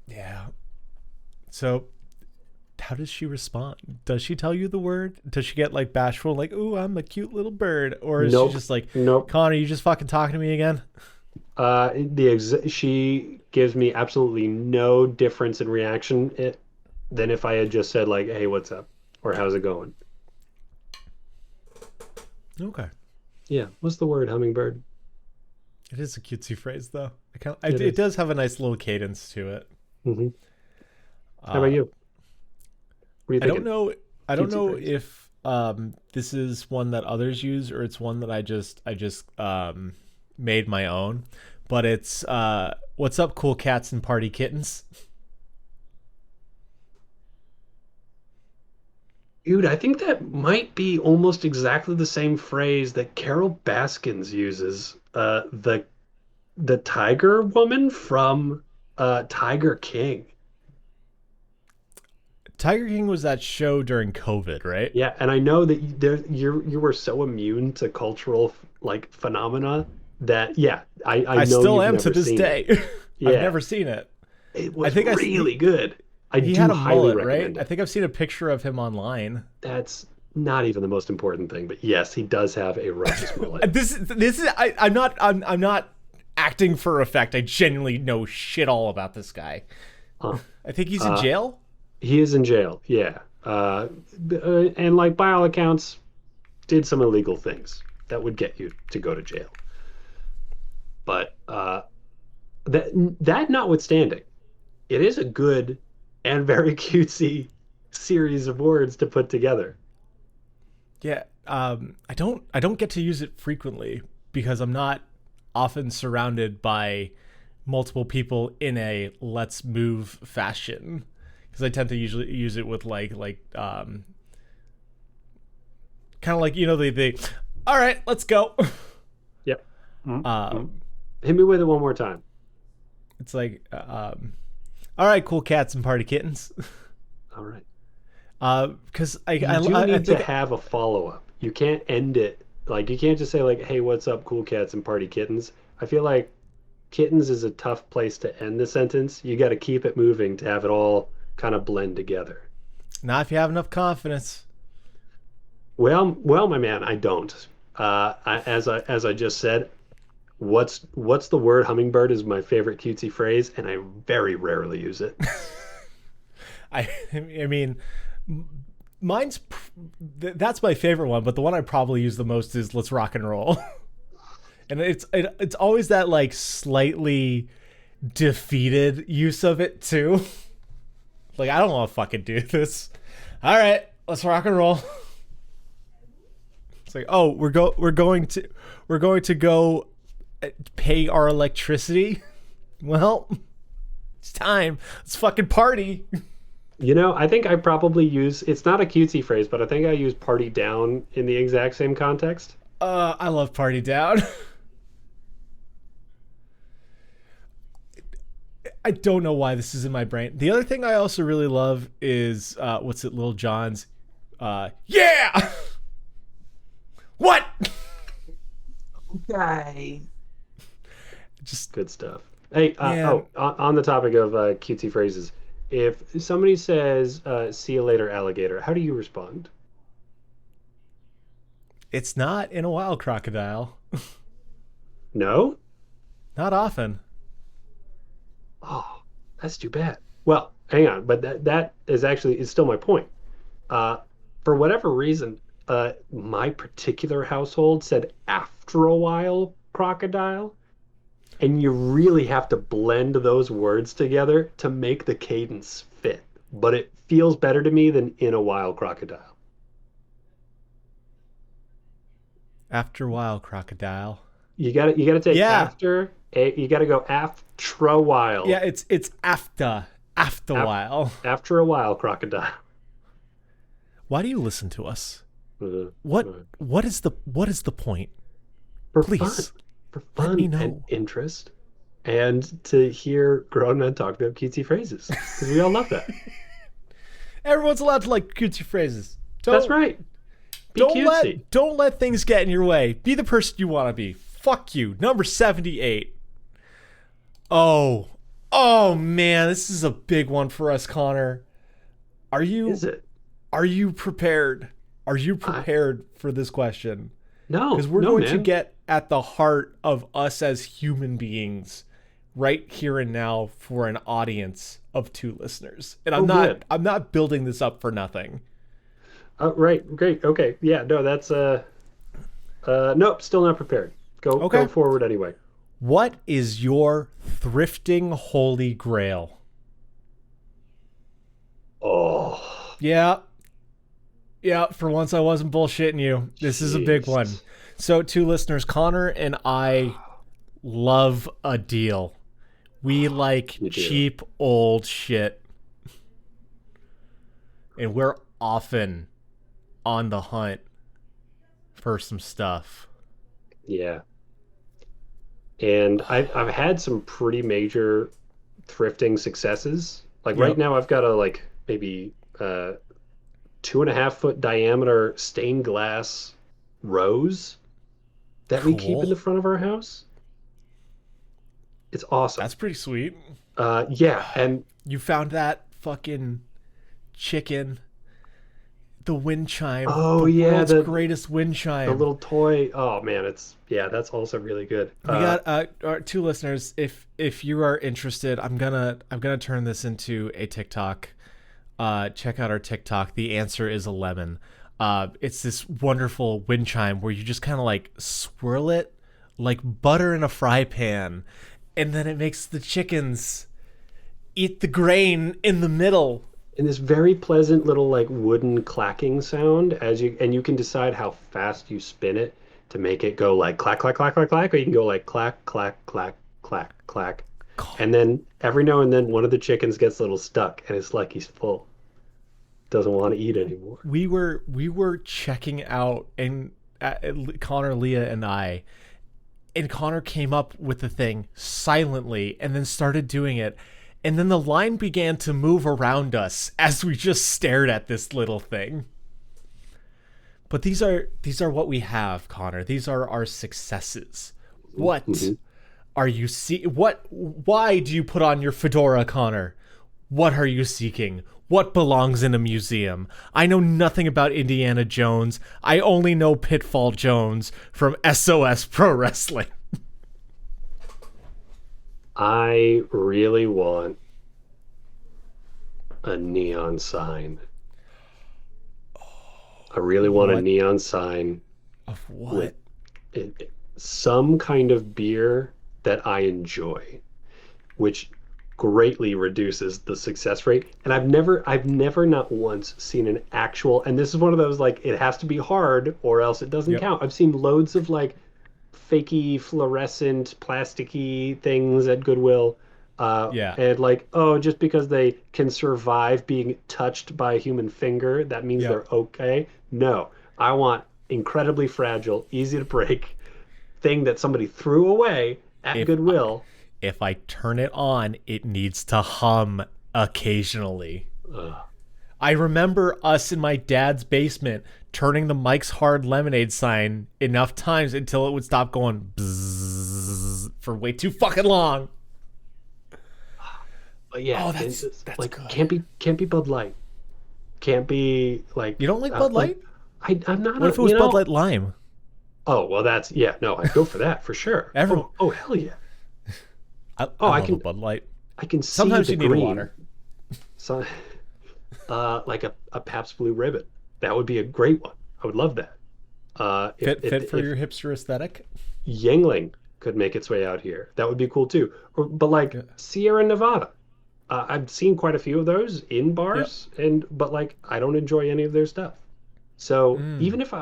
[SPEAKER 1] Yeah. So, how does she respond? Does she tell you the word? Does she get like bashful, like, "Ooh, I'm a cute little bird," or is she
[SPEAKER 2] Nope.
[SPEAKER 1] just like,
[SPEAKER 2] Nope.
[SPEAKER 1] "Connor, you just fucking talking to me again?"
[SPEAKER 2] She gives me absolutely no difference in reaction than if I had just said like, "Hey, what's up?" or "How's it going?"
[SPEAKER 1] Okay.
[SPEAKER 2] Yeah, what's the word, hummingbird?
[SPEAKER 1] It is a cutesy phrase, though.
[SPEAKER 2] It
[SPEAKER 1] It
[SPEAKER 2] is.
[SPEAKER 1] does have a nice little cadence to it.
[SPEAKER 2] Hmm. How about
[SPEAKER 1] Uh,
[SPEAKER 2] you? What are you
[SPEAKER 1] I don't
[SPEAKER 2] thinking?
[SPEAKER 1] know. I don't
[SPEAKER 2] Cutesy
[SPEAKER 1] know
[SPEAKER 2] phrase.
[SPEAKER 1] if this is one that others use or it's one that I just made my own. But it's what's up, cool cats and party kittens.
[SPEAKER 2] Dude, I think that might be almost exactly the same phrase that Carol Baskins uses. The Tiger Woman from Tiger King.
[SPEAKER 1] Tiger King was that show during COVID, right?
[SPEAKER 2] Yeah, and I know that you were so immune to cultural like phenomena that yeah, I
[SPEAKER 1] I
[SPEAKER 2] know
[SPEAKER 1] still
[SPEAKER 2] you've
[SPEAKER 1] am to
[SPEAKER 2] never
[SPEAKER 1] this
[SPEAKER 2] seen it.
[SPEAKER 1] day. I've
[SPEAKER 2] Yeah,
[SPEAKER 1] never seen it.
[SPEAKER 2] it
[SPEAKER 1] I
[SPEAKER 2] was
[SPEAKER 1] think
[SPEAKER 2] really good. I
[SPEAKER 1] he
[SPEAKER 2] do
[SPEAKER 1] had a
[SPEAKER 2] highly
[SPEAKER 1] mullet, right?
[SPEAKER 2] recommend
[SPEAKER 1] I
[SPEAKER 2] it.
[SPEAKER 1] think I've seen a picture of him online.
[SPEAKER 2] That's not even the most important thing, but yes, he does have a righteous mullet.
[SPEAKER 1] I'm not acting for effect. I genuinely know shit all about this guy.
[SPEAKER 2] Uh,
[SPEAKER 1] I think he's in
[SPEAKER 2] uh,
[SPEAKER 1] jail.
[SPEAKER 2] he is in jail. Yeah, and like by all accounts, did some illegal things that would get you to go to jail. But that that notwithstanding, it is a good and very cutesy series of words to put together.
[SPEAKER 1] Yeah, I don't get to use it frequently because I'm not often surrounded by multiple people in a let's move fashion. Because I tend to usually use it with kind of like the all right, let's go.
[SPEAKER 2] Yep. Mm-hmm.
[SPEAKER 1] um,
[SPEAKER 2] Hit me with it one more time.
[SPEAKER 1] it's like all right, cool cats and party kittens.
[SPEAKER 2] All right.
[SPEAKER 1] Because
[SPEAKER 2] You do
[SPEAKER 1] I
[SPEAKER 2] need to
[SPEAKER 1] think
[SPEAKER 2] have a follow up. You can't end it like you can't just say like, "Hey, what's up, cool cats and party kittens?" I feel like kittens is a tough place to end the sentence. You got to keep it moving to have it all kind of blend together.
[SPEAKER 1] not if you have enough confidence.
[SPEAKER 2] Well, my man, I don't. As I just said, what's the word hummingbird is my favorite cutesy phrase, and I very rarely use it.
[SPEAKER 1] I mean, mine's that's my favorite one, but the one I probably use the most is "Let's rock and roll," and it's always that like slightly defeated use of it too. Like, I don't want to fucking do this. All right, let's rock and roll. It's like, oh, we're going to go pay our electricity. Well, it's time. Let's fucking party.
[SPEAKER 2] I think I probably use, it's not a cutesy phrase, but I think I use party down in the exact same context.
[SPEAKER 1] I love party down. I don't know why this is in my brain. The other thing I also really love is what's it, Lil Jon's yeah. What?
[SPEAKER 2] Okay.
[SPEAKER 1] Just
[SPEAKER 2] Good stuff. Hey, on the topic of cutesy phrases, if somebody says "see you later, alligator," how do you respond?
[SPEAKER 1] it's not in a wild crocodile.
[SPEAKER 2] No?
[SPEAKER 1] Not often.
[SPEAKER 2] Oh, that's too bad. Well, hang on, but that is still my point. Uh, for whatever reason, my particular household said after a while crocodile, and you really have to blend those words together to make the cadence fit. But it feels better to me than in a while crocodile.
[SPEAKER 1] After a while, crocodile.
[SPEAKER 2] You gotta take
[SPEAKER 1] Yeah.
[SPEAKER 2] you gotta go after a while.
[SPEAKER 1] Yeah, it's after a
[SPEAKER 2] Af-
[SPEAKER 1] while.
[SPEAKER 2] After a while crocodile.
[SPEAKER 1] Why do you listen to us?
[SPEAKER 2] Uh,
[SPEAKER 1] What
[SPEAKER 2] uh,
[SPEAKER 1] what is the point?
[SPEAKER 2] for
[SPEAKER 1] Please,
[SPEAKER 2] fun, for
[SPEAKER 1] let
[SPEAKER 2] fun
[SPEAKER 1] me
[SPEAKER 2] and
[SPEAKER 1] know.
[SPEAKER 2] interest, and to hear grown men talk about cutesy phrases because we all love that.
[SPEAKER 1] Everyone's allowed to like cutesy phrases.
[SPEAKER 2] That's right. Be cutesy.
[SPEAKER 1] Don't let things get in your way. Be the person you want to be. Fuck you. Number 78. Oh man, this is a big one for us, Connor. Are you
[SPEAKER 2] Is it?
[SPEAKER 1] are you prepared? Are you
[SPEAKER 2] I,
[SPEAKER 1] prepared for this question?
[SPEAKER 2] no,
[SPEAKER 1] Because we're
[SPEAKER 2] no,
[SPEAKER 1] going to
[SPEAKER 2] man.
[SPEAKER 1] get at the heart of us as human beings right here and now for an audience of 2 listeners. And
[SPEAKER 2] Oh, good.
[SPEAKER 1] I'm not building this up for nothing.
[SPEAKER 2] Right, great. Okay, yeah, no, that's nope, still not prepared. Go
[SPEAKER 1] Okay.
[SPEAKER 2] forward anyway.
[SPEAKER 1] What is your thrifting holy grail?
[SPEAKER 2] Oh,
[SPEAKER 1] Yeah. Yeah, for once I wasn't bullshitting you. This is a big one.
[SPEAKER 2] jeez.
[SPEAKER 1] So, 2 listeners, Connor and I love a deal. We like
[SPEAKER 2] You do.
[SPEAKER 1] cheap old shit. And we're often on the hunt for some stuff.
[SPEAKER 2] Yeah. And I've had some pretty major thrifting successes. Like right
[SPEAKER 1] Yep.
[SPEAKER 2] now, I've got a like maybe 2.5 foot diameter stained glass rose that we keep in the
[SPEAKER 1] Cool.
[SPEAKER 2] front of our house. It's awesome.
[SPEAKER 1] That's pretty sweet.
[SPEAKER 2] Yeah, and
[SPEAKER 1] You found that fucking chicken, the wind chime,
[SPEAKER 2] oh
[SPEAKER 1] the
[SPEAKER 2] yeah,
[SPEAKER 1] world's greatest wind
[SPEAKER 2] the
[SPEAKER 1] chime.
[SPEAKER 2] little toy. Oh man, that's also really good.
[SPEAKER 1] We got our 2 listeners. If you are interested, I'm gonna turn this into a TikTok. Check out our TikTok. The answer is a lemon. It's this wonderful wind chime where you just kind of like swirl it like butter in a fry pan, and then it makes the chickens eat the grain in the middle.
[SPEAKER 2] and this very pleasant little like wooden clacking sound and you can decide how fast you spin it to make it go like clack clack clack clack clack, or you can go like clack clack clack clack clack, and then every now and then one of the chickens gets a little stuck and it's like he's full, doesn't want to eat anymore.
[SPEAKER 1] We were checking out, and Connor, Leah, and I, and Connor came up with the thing silently and then started doing it. And then the line began to move around us as we just stared at this little thing. But these are what we have, Connor. These are our successes. What
[SPEAKER 2] Hmm.
[SPEAKER 1] are you why do you put on your fedora, Connor? What are you seeking? What belongs in a museum? I know nothing about Indiana Jones. I only know Pitfall Jones from SOS Pro Wrestling.
[SPEAKER 2] I really want a neon sign. I really want a
[SPEAKER 1] What
[SPEAKER 2] neon sign
[SPEAKER 1] of
[SPEAKER 2] with
[SPEAKER 1] what?
[SPEAKER 2] some kind of beer that I enjoy, which greatly reduces the success rate. And I've never not once seen an actual, and this is one of those like it has to be hard or else it doesn't
[SPEAKER 1] Yep.
[SPEAKER 2] count. I've seen loads of like fakey fluorescent plasticky things at Goodwill.
[SPEAKER 1] Yeah.
[SPEAKER 2] And like, oh, just because they can survive being touched by a human finger, that means
[SPEAKER 1] Yep.
[SPEAKER 2] they're okay. No, I want incredibly fragile, easy to break thing that somebody threw away at
[SPEAKER 1] If
[SPEAKER 2] Goodwill.
[SPEAKER 1] if I turn it on, it needs to hum occasionally.
[SPEAKER 2] Uh,
[SPEAKER 1] I remember us in my dad's basement turning the Mike's Hard Lemonade sign enough times until it would stop going bzzz for way too fucking long.
[SPEAKER 2] but yeah,
[SPEAKER 1] Oh, that's
[SPEAKER 2] like
[SPEAKER 1] good.
[SPEAKER 2] can't be Bud Light. Can't be
[SPEAKER 1] You
[SPEAKER 2] like
[SPEAKER 1] don't like Bud
[SPEAKER 2] like
[SPEAKER 1] Light?
[SPEAKER 2] I'm not
[SPEAKER 1] What if
[SPEAKER 2] a
[SPEAKER 1] it was Bud Light Lime?
[SPEAKER 2] oh well that's yeah no I'd go for that for sure.
[SPEAKER 1] Everyone,
[SPEAKER 2] Oh hell yeah.
[SPEAKER 1] I
[SPEAKER 2] Oh
[SPEAKER 1] love a Bud Light.
[SPEAKER 2] I can see
[SPEAKER 1] Sometimes
[SPEAKER 2] the
[SPEAKER 1] you need a
[SPEAKER 2] green.
[SPEAKER 1] water.
[SPEAKER 2] So like a Pabst Blue Ribbon. That would be a great one. I would love that.
[SPEAKER 1] Fit for
[SPEAKER 2] If
[SPEAKER 1] your hipster aesthetic.
[SPEAKER 2] Yangling could make its way out here, that would be cool too. But like
[SPEAKER 1] Yeah.
[SPEAKER 2] Sierra Nevada, I've seen quite a few of those in
[SPEAKER 1] Yep.
[SPEAKER 2] bars, and but like I don't enjoy any of their stuff. So
[SPEAKER 1] Mm.
[SPEAKER 2] even if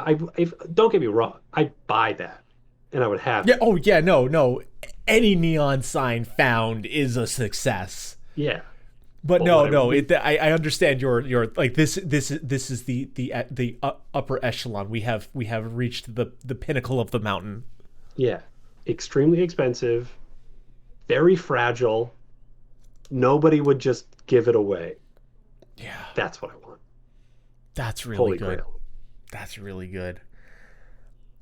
[SPEAKER 2] don't get me wrong, I'd buy that and I would have
[SPEAKER 1] Yeah.
[SPEAKER 2] it.
[SPEAKER 1] Oh yeah. No. No. Any neon sign found is a success.
[SPEAKER 2] Yeah,
[SPEAKER 1] But
[SPEAKER 2] but would
[SPEAKER 1] no,
[SPEAKER 2] I
[SPEAKER 1] no.
[SPEAKER 2] re
[SPEAKER 1] I understand your like this is the upper echelon. We have reached the pinnacle of the mountain.
[SPEAKER 2] yeah, extremely expensive, very fragile. Nobody would just give it away.
[SPEAKER 1] Yeah.
[SPEAKER 2] That's what I want.
[SPEAKER 1] That's really
[SPEAKER 2] Holy
[SPEAKER 1] good.
[SPEAKER 2] Grail.
[SPEAKER 1] That's really good.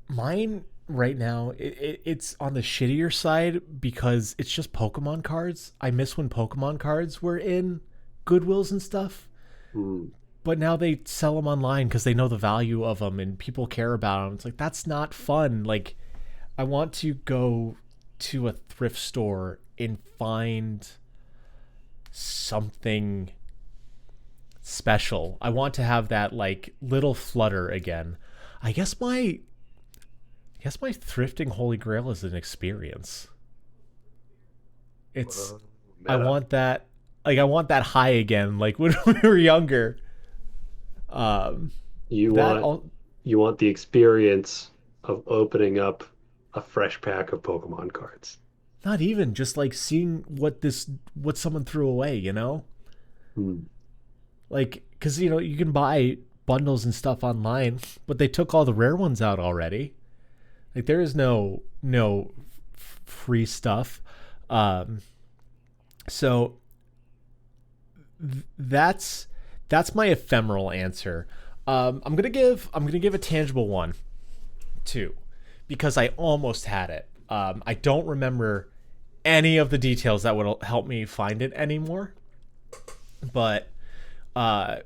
[SPEAKER 1] Mine right now, it's on the shittier side because it's just Pokemon cards. I miss when Pokemon cards were in Goodwills and stuff,
[SPEAKER 2] Mm.
[SPEAKER 1] but now they sell them online because they know the value of them and people care about them. It's like that's not fun. Like I want to go to a thrift store and find something special. I want to have that like little flutter again. I guess my thrifting holy grail is an experience. It's I
[SPEAKER 2] Meta.
[SPEAKER 1] want that I want that high again like when we were younger. Um
[SPEAKER 2] You
[SPEAKER 1] that
[SPEAKER 2] want
[SPEAKER 1] all
[SPEAKER 2] you want the experience of opening up a fresh pack of Pokemon cards.
[SPEAKER 1] not even just like seeing what someone threw away, you know?
[SPEAKER 2] Hmm.
[SPEAKER 1] Like cuz you can buy bundles and stuff online, but they took all the rare ones out already. Like there is no free stuff. Um so that's my ephemeral answer. I'm gonna give a tangible one too, because I almost had it. I don't remember any of the details that would help me find it anymore. But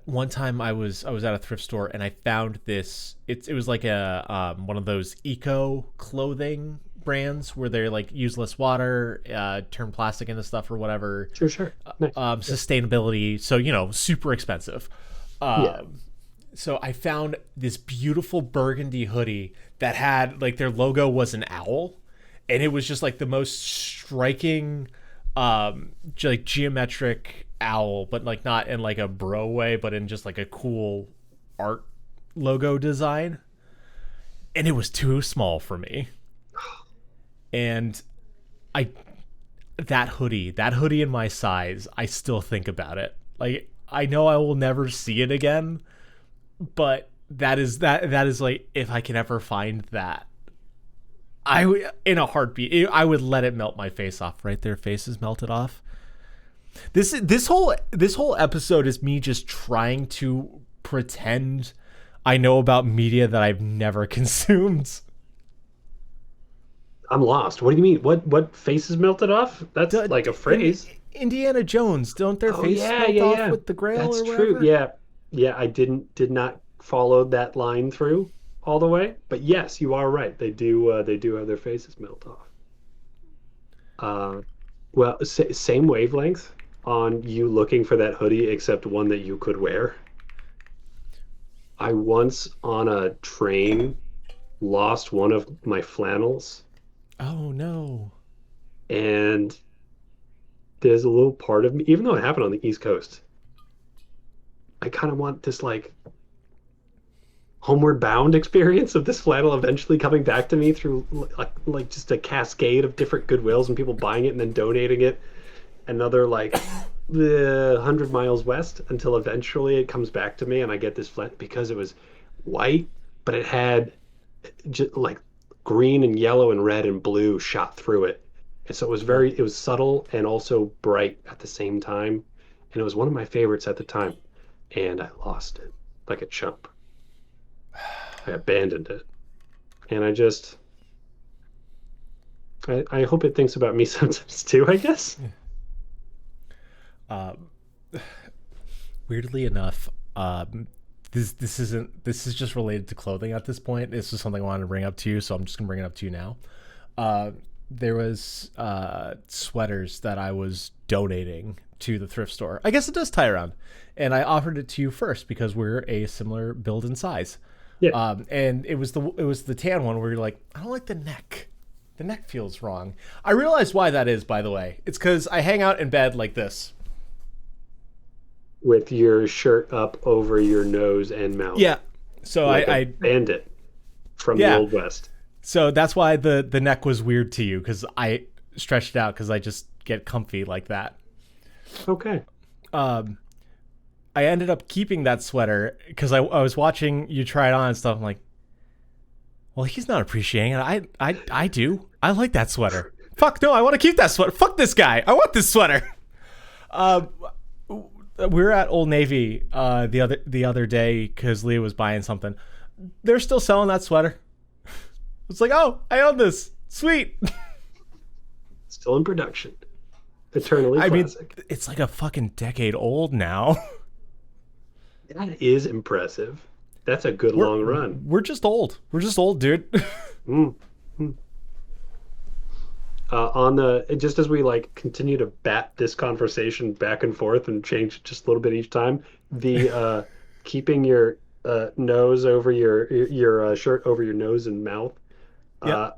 [SPEAKER 1] one time I was at a thrift store and I found this. It was like a one of those eco clothing brands where they're like use less water, turn plastic into stuff or whatever.
[SPEAKER 2] Sure, sure. Nice. Yeah.
[SPEAKER 1] Sustainability, so super expensive.
[SPEAKER 2] Yeah.
[SPEAKER 1] So I found this beautiful burgundy hoodie that had like their logo was an owl, and it was just like the most striking, like geometric owl, but like not in like a bro way, but in just like a cool art logo design. And it was too small for me, and I that hoodie in my size, I still think about it. Like I know I will never see it again, but that is like if I can ever find that, in a heartbeat, I would let it melt my face off. Right, their faces melted off. This whole episode is me just trying to pretend I know about media that I've never consumed.
[SPEAKER 2] I'm lost. What do you mean? What faces melted off? That's like a phrase.
[SPEAKER 1] Indiana Jones, don't their
[SPEAKER 2] Oh
[SPEAKER 1] faces
[SPEAKER 2] yeah,
[SPEAKER 1] melt
[SPEAKER 2] yeah,
[SPEAKER 1] off
[SPEAKER 2] yeah.
[SPEAKER 1] with the Grail
[SPEAKER 2] That's
[SPEAKER 1] or
[SPEAKER 2] true.
[SPEAKER 1] whatever?
[SPEAKER 2] Yeah. Yeah, I did not follow that line through all the way. But yes, you are right. They do have their faces melt off. Uh Well, same wavelength on you looking for that hoodie, except one that you could wear. I once on a train lost one of my flannels,
[SPEAKER 1] Oh no.
[SPEAKER 2] and there's a little part of me, even though it happened on the East Coast, I kind of want this like homeward bound experience of this flannel eventually coming back to me through like just a cascade of different Goodwills and people buying it and then donating it another like the 100 miles west until eventually it comes back to me and I get this flannel because it was white, but it had just like green and yellow and red and blue shot through it. And so it was subtle and also bright at the same time. And it was one of my favorites at the time. And I lost it like a chump. I abandoned it. And I hope it thinks about me sometimes too, I guess.
[SPEAKER 1] Uh, Weirdly enough, this is just related to clothing at this point. This is something I wanted to bring up to you, so I'm just gonna bring it up to you now. There was sweaters that I was donating to the thrift store. I guess it does tie around, and I offered it to you first because we're a similar build and size.
[SPEAKER 2] Yeah.
[SPEAKER 1] And it was the tan one where you're like, I don't like the neck. The neck feels wrong. I realized why that is, by the way. It's because I hang out in bed like this.
[SPEAKER 2] With your shirt up over your nose and mouth.
[SPEAKER 1] Yeah. So
[SPEAKER 2] like
[SPEAKER 1] I
[SPEAKER 2] a bandit from
[SPEAKER 1] Yeah.
[SPEAKER 2] the Old West.
[SPEAKER 1] So that's why the neck was weird to you, because I stretched it out because I just get comfy like that.
[SPEAKER 2] Okay.
[SPEAKER 1] I ended up keeping that sweater because I was watching you try it on and stuff. I'm like, well, he's not appreciating it. I do. I like that sweater. Fuck no, I want to keep that sweater. Fuck this guy. I want this sweater. We were at Old Navy the other day because Leah was buying something. They're still selling that sweater. It's like, oh, I own this. Sweet.
[SPEAKER 2] Still in production. Eternally classic.
[SPEAKER 1] Mean, it's like a fucking decade old now.
[SPEAKER 2] That is impressive. That's a good long run.
[SPEAKER 1] We're just old. We're just old, dude.
[SPEAKER 2] Mm. Mm. Just as we like continue to bat this conversation back and forth and change just a little bit each time, the keeping your nose over your shirt over your nose and mouth.
[SPEAKER 1] Yep.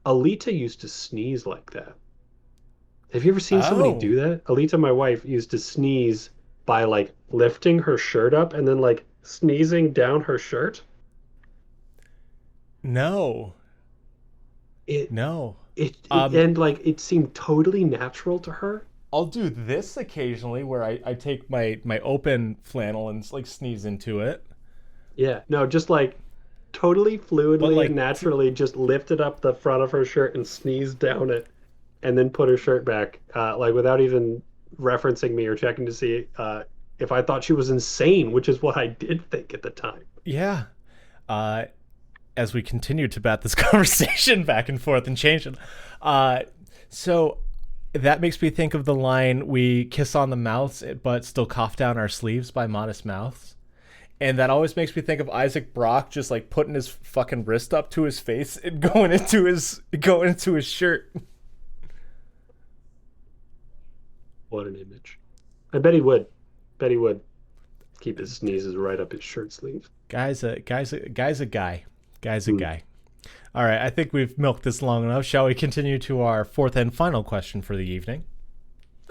[SPEAKER 2] Alita used to sneeze like that. Have you ever seen somebody do that? Alita, my wife, used to sneeze by like lifting her shirt up and then like sneezing down her shirt.
[SPEAKER 1] No. No.
[SPEAKER 2] And like it seemed totally natural to her.
[SPEAKER 1] I'll do this occasionally where I take my open flannel and like sneeze into it.
[SPEAKER 2] Yeah. No, just like totally fluidly
[SPEAKER 1] like,
[SPEAKER 2] and naturally just lifted up the front of her shirt and sneezed down it and then put her shirt back like without even referencing me or checking to see if I thought she was insane, which is what I did think at the time.
[SPEAKER 1] Yeah. As we continue to bat this conversation back and forth and change it. So that makes me think of the line, we kiss on the mouths but still cough down our sleeves by Modest Mouths. And that always makes me think of Isaac Brock just like putting his fucking wrist up to his face and going into his shirt.
[SPEAKER 2] What an image. I bet he would. Bet he would keep his sneezes right up his shirt sleeve.
[SPEAKER 1] Guy's a guy. Guy's a guy. All right, I think we've milked this long enough. Shall we continue to our fourth and final question for the evening?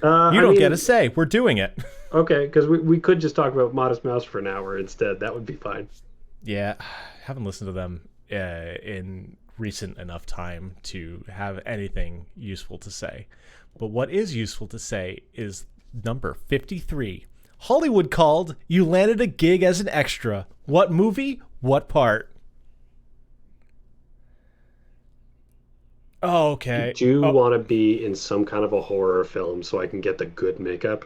[SPEAKER 1] You don't get a say. We're doing it.
[SPEAKER 2] Okay, because we could just talk about Modest Mouse for an hour instead. That would be fine.
[SPEAKER 1] Yeah, haven't listened to them in recent enough time to have anything useful to say. But what is useful to say is number 53. Hollywood called. You landed a gig as an extra. What movie? What part? Oh, okay.
[SPEAKER 2] Do you want to be in some kind of a horror film so I can get the good makeup?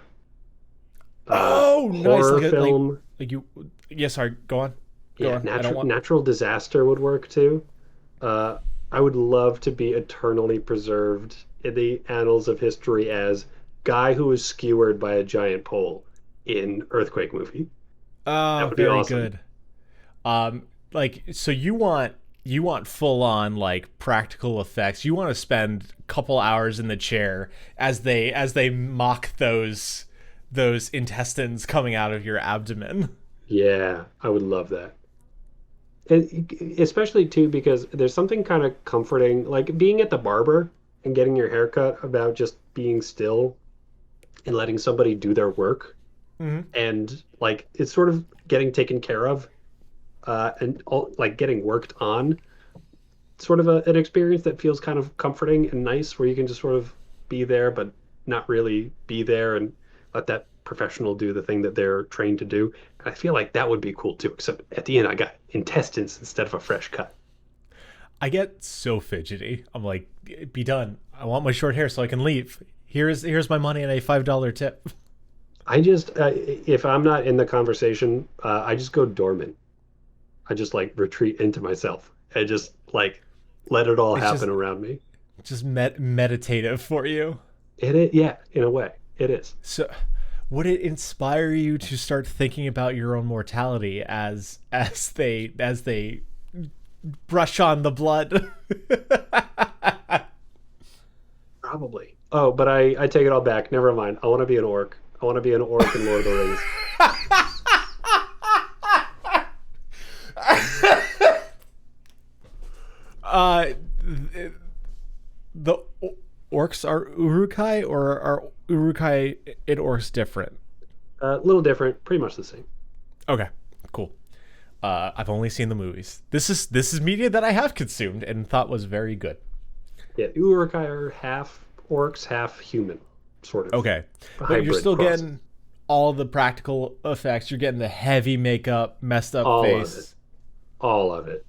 [SPEAKER 1] Nice.
[SPEAKER 2] Horror film.
[SPEAKER 1] Like you. Yeah, sorry. Go on.
[SPEAKER 2] Go on. Natural disaster would work too. I would love to be eternally preserved in the annals of history as guy who was skewered by a giant pole in Earthquake movie.
[SPEAKER 1] Oh,
[SPEAKER 2] that would be
[SPEAKER 1] very
[SPEAKER 2] awesome.
[SPEAKER 1] good. So you want you want full on like practical effects. You want to spend a couple hours in the chair as they mock those intestines coming out of your abdomen.
[SPEAKER 2] Yeah, I would love that. And especially too because there's something kind of comforting, like being at the barber and getting your hair cut about just being still and letting somebody do their work
[SPEAKER 1] Hmm.
[SPEAKER 2] and like it's sort of getting taken care of and all, like getting worked on. Sort of an experience that feels kind of comforting and nice where you can just sort of be there but not really be there and let that professional do the thing that they're trained to do. And I feel like that would be cool too, except at the end I got intestines instead of a fresh cut.
[SPEAKER 1] I get so fidgety. I'm like, be done. I want my short hair so I can leave. Here's my money and a $5 tip.
[SPEAKER 2] I just if I'm not in the conversation, I just go dormant. I just like retreat into myself and just like let it all
[SPEAKER 1] It's
[SPEAKER 2] happen
[SPEAKER 1] just
[SPEAKER 2] around me.
[SPEAKER 1] meditative for you.
[SPEAKER 2] It is, yeah, in a way, it is.
[SPEAKER 1] So, would it inspire you to start thinking about your own mortality as they brush on the blood?
[SPEAKER 2] Probably. Oh, but I take it all back. Never mind. I want to be an orc. I want to be an orc in Lord of the Rings.
[SPEAKER 1] uh, the orcs are urukai, or are urukai and orcs different?
[SPEAKER 2] A little different, pretty much the same.
[SPEAKER 1] Okay, cool. I've only seen the movies. This is media that I have consumed and thought was very good.
[SPEAKER 2] Yeah, Uruk-hai are half orcs, half human, sort of.
[SPEAKER 1] Okay,
[SPEAKER 2] A
[SPEAKER 1] but you're
[SPEAKER 2] hybrid
[SPEAKER 1] still
[SPEAKER 2] cross.
[SPEAKER 1] getting all the practical effects. You're getting the heavy makeup, messed up
[SPEAKER 2] All of it.
[SPEAKER 1] face.
[SPEAKER 2] All of it.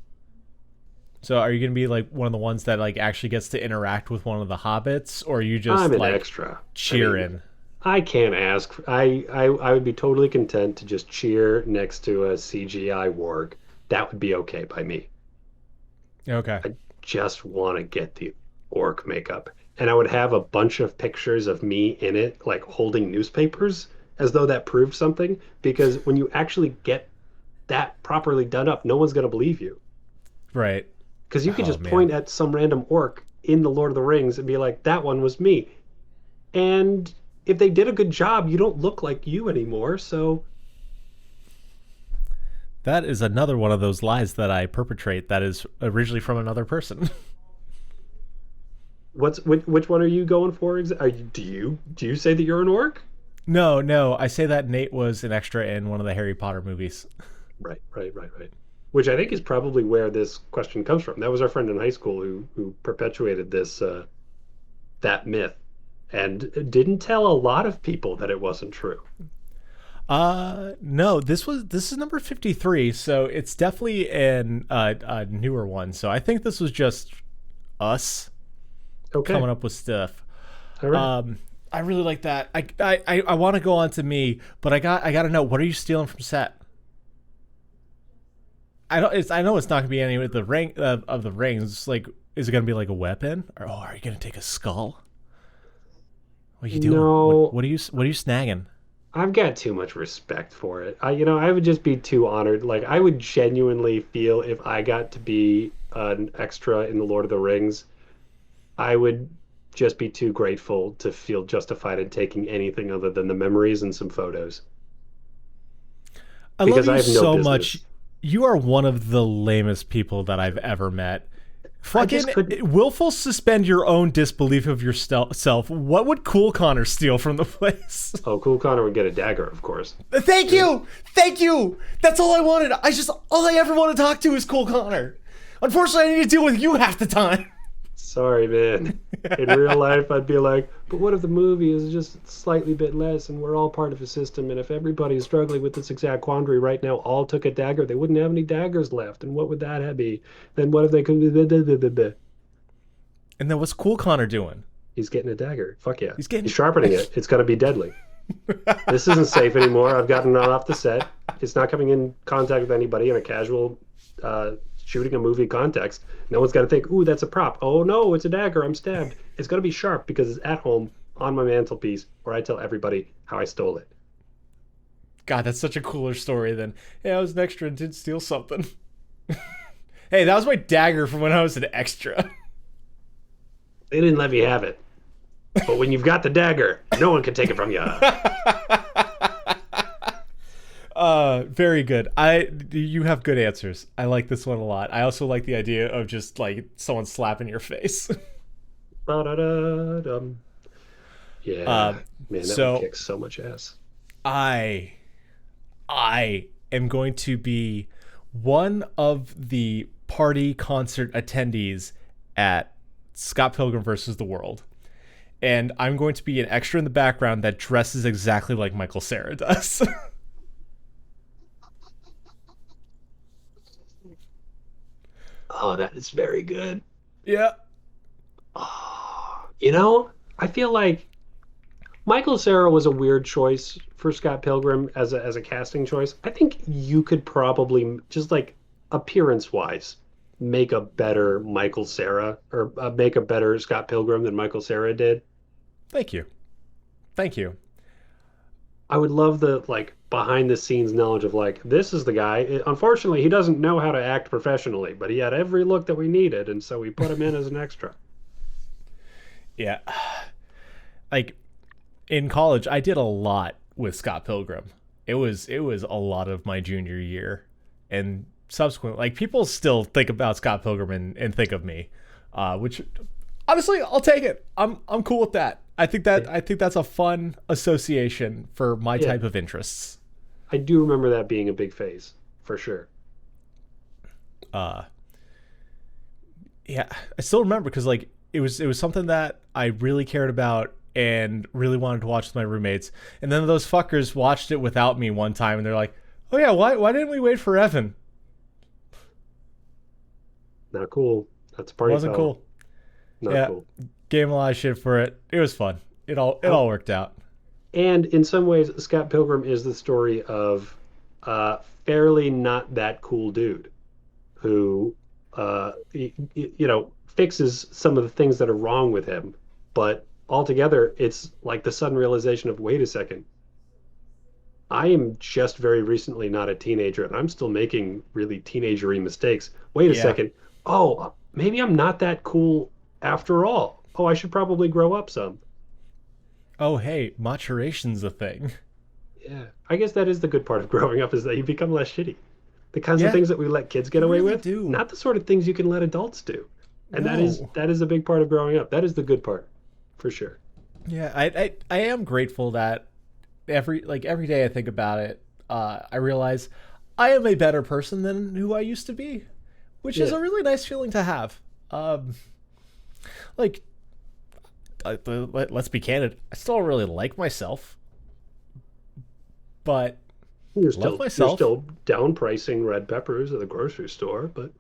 [SPEAKER 1] So are you gonna be like one of the ones that like actually gets to interact with one of the hobbits, or are you just
[SPEAKER 2] I'm an
[SPEAKER 1] like
[SPEAKER 2] extra.
[SPEAKER 1] cheering?
[SPEAKER 2] I can't ask. I would be totally content to just cheer next to a CGI warg. That would be okay by me.
[SPEAKER 1] Okay.
[SPEAKER 2] I just want to get the orc makeup. And I would have a bunch of pictures of me in it, like holding newspapers, as though that proved something. Because when you actually get that properly done up, no one's going to believe you.
[SPEAKER 1] Right.
[SPEAKER 2] Because you could
[SPEAKER 1] Oh
[SPEAKER 2] just
[SPEAKER 1] man.
[SPEAKER 2] point at some random orc in the Lord of the Rings and be like, that one was me. And if they did a good job, you don't look like you anymore. So
[SPEAKER 1] That is another one of those lies that I perpetrate that is originally from another person.
[SPEAKER 2] which one are you going for? Do you say that you're an orc?
[SPEAKER 1] No, no. I say that Nate was an extra in one of the Harry Potter movies.
[SPEAKER 2] Right, right, right, right. Which I think is probably where this question comes from. That was our friend in high school who perpetuated this that myth and didn't tell a lot of people that it wasn't true.
[SPEAKER 1] No, this is number 53, so it's definitely a newer one. So I think this was just us
[SPEAKER 2] Okay,
[SPEAKER 1] coming up with stuff.
[SPEAKER 2] all right.
[SPEAKER 1] I really like that. I want to go on to me, but I got to know, what are you stealing from set? I know it's not gonna be any of the of the rings. It's like, is it gonna be like a weapon, or are you gonna take a skull? What are you doing?
[SPEAKER 2] No,
[SPEAKER 1] What are you snagging?
[SPEAKER 2] I've got too much respect for it. I would just be too honored. Like I would genuinely feel if I got to be an extra in the Lord of the Rings, I would just be too grateful to feel justified in taking anything other than the memories and some photos
[SPEAKER 1] I love
[SPEAKER 2] because I
[SPEAKER 1] you
[SPEAKER 2] have no
[SPEAKER 1] so much.
[SPEAKER 2] business.
[SPEAKER 1] You are one of the lamest people that I've ever met.
[SPEAKER 2] I
[SPEAKER 1] Fucking
[SPEAKER 2] just couldn't.
[SPEAKER 1] willful suspend your own disbelief of yourself. What would Cool Connor steal from the place?
[SPEAKER 2] Oh, Cool Connor would get a dagger, of course.
[SPEAKER 1] Thank you, thank you. That's all I wanted. All I ever want to talk to is Cool Connor. Unfortunately, I need to deal with you half the time.
[SPEAKER 2] Sorry, man. In real life, I'd be like, but what if the movie is just slightly bit less and we're all part of a system? And if everybody is struggling with this exact quandary right now, all took a dagger, they wouldn't have any daggers left. And what would that be? Then what if they could?
[SPEAKER 1] And then what's Cool Connor doing?
[SPEAKER 2] He's getting a dagger. Fuck yeah.
[SPEAKER 1] He's getting.
[SPEAKER 2] He's sharpening it. It's going to be deadly. This isn't safe anymore. I've gotten it off the set. It's not coming in contact with anybody in a casual shooting a movie context. No one's got to think, ooh, that's a prop. Oh no, it's a dagger. I'm stabbed. It's going to be sharp because it's at home on my mantelpiece where I tell everybody how I stole it.
[SPEAKER 1] God, that's such a cooler story than, yeah, I was an extra and did steal something. Hey, that was my dagger from when I was an extra.
[SPEAKER 2] They didn't let me have it. But when you've got the dagger, no one can take it from you.
[SPEAKER 1] Very good. You have good answers. I like this one a lot. I also like the idea of just like someone slapping your face.
[SPEAKER 2] Ba-da-da-dum. Yeah, man, that
[SPEAKER 1] so
[SPEAKER 2] one kicks so much ass.
[SPEAKER 1] I am going to be one of the party concert attendees at Scott Pilgrim versus the World. And I'm going to be an extra in the background that dresses exactly like Michael Cera does.
[SPEAKER 2] Oh, that is very good.
[SPEAKER 1] Yeah.
[SPEAKER 2] Oh, you know, I feel like Michael Cera was a weird choice for Scott Pilgrim as a casting choice. I think you could probably just like appearance wise make a better Michael Cera or make a better Scott Pilgrim than Michael Cera did.
[SPEAKER 1] Thank you. Thank you.
[SPEAKER 2] I would love the like behind the scenes knowledge of like this is the guy. Unfortunately, he doesn't know how to act professionally, but he had every look that we needed, and so we put him in as an extra.
[SPEAKER 1] Yeah. Like in college, I did a lot with Scott Pilgrim. It was a lot of my junior year, and subsequently, like people still think about Scott Pilgrim and think of me, which honestly, I'll take it. I'm cool with that. I think that's a fun association for my type of interests.
[SPEAKER 2] I do remember that being a big phase for sure.
[SPEAKER 1] Yeah, I still remember because like it was something that I really cared about and really wanted to watch with my roommates. And then those fuckers watched it without me one time, and they're like, "Oh yeah, why didn't we wait for Evan?"
[SPEAKER 2] Not cool. That's a party
[SPEAKER 1] Wasn't
[SPEAKER 2] foul.
[SPEAKER 1] cool.
[SPEAKER 2] Not cool.
[SPEAKER 1] Gave him a lot of shit for it. It was fun. It all worked out.
[SPEAKER 2] And in some ways, Scott Pilgrim is the story of fairly not that cool dude who, fixes some of the things that are wrong with him. But altogether, it's like the sudden realization of, wait a second, I am just very recently not a teenager and I'm still making really teenagery mistakes. Wait a
[SPEAKER 1] Yeah.
[SPEAKER 2] second. Oh, maybe I'm not that cool after all. Oh, I should probably grow up some.
[SPEAKER 1] Oh hey, maturation's a thing.
[SPEAKER 2] Yeah, I guess that is the good part of growing up is that you become less shitty. The kinds of
[SPEAKER 1] Yeah,
[SPEAKER 2] things that we let kids get
[SPEAKER 1] you
[SPEAKER 2] away
[SPEAKER 1] really
[SPEAKER 2] with,
[SPEAKER 1] do.
[SPEAKER 2] not the sort of things you can let adults do. And
[SPEAKER 1] No.
[SPEAKER 2] that is a big part of growing up. That is the good part, for sure.
[SPEAKER 1] Yeah, I am grateful that every day I think about it, I realize I am a better person than who I used to be, which is
[SPEAKER 2] Yeah.
[SPEAKER 1] a really nice feeling to have. Like, let's be candid, I still don't really like myself, but
[SPEAKER 2] You're
[SPEAKER 1] love
[SPEAKER 2] still
[SPEAKER 1] myself.
[SPEAKER 2] down pricing red peppers at the grocery store, but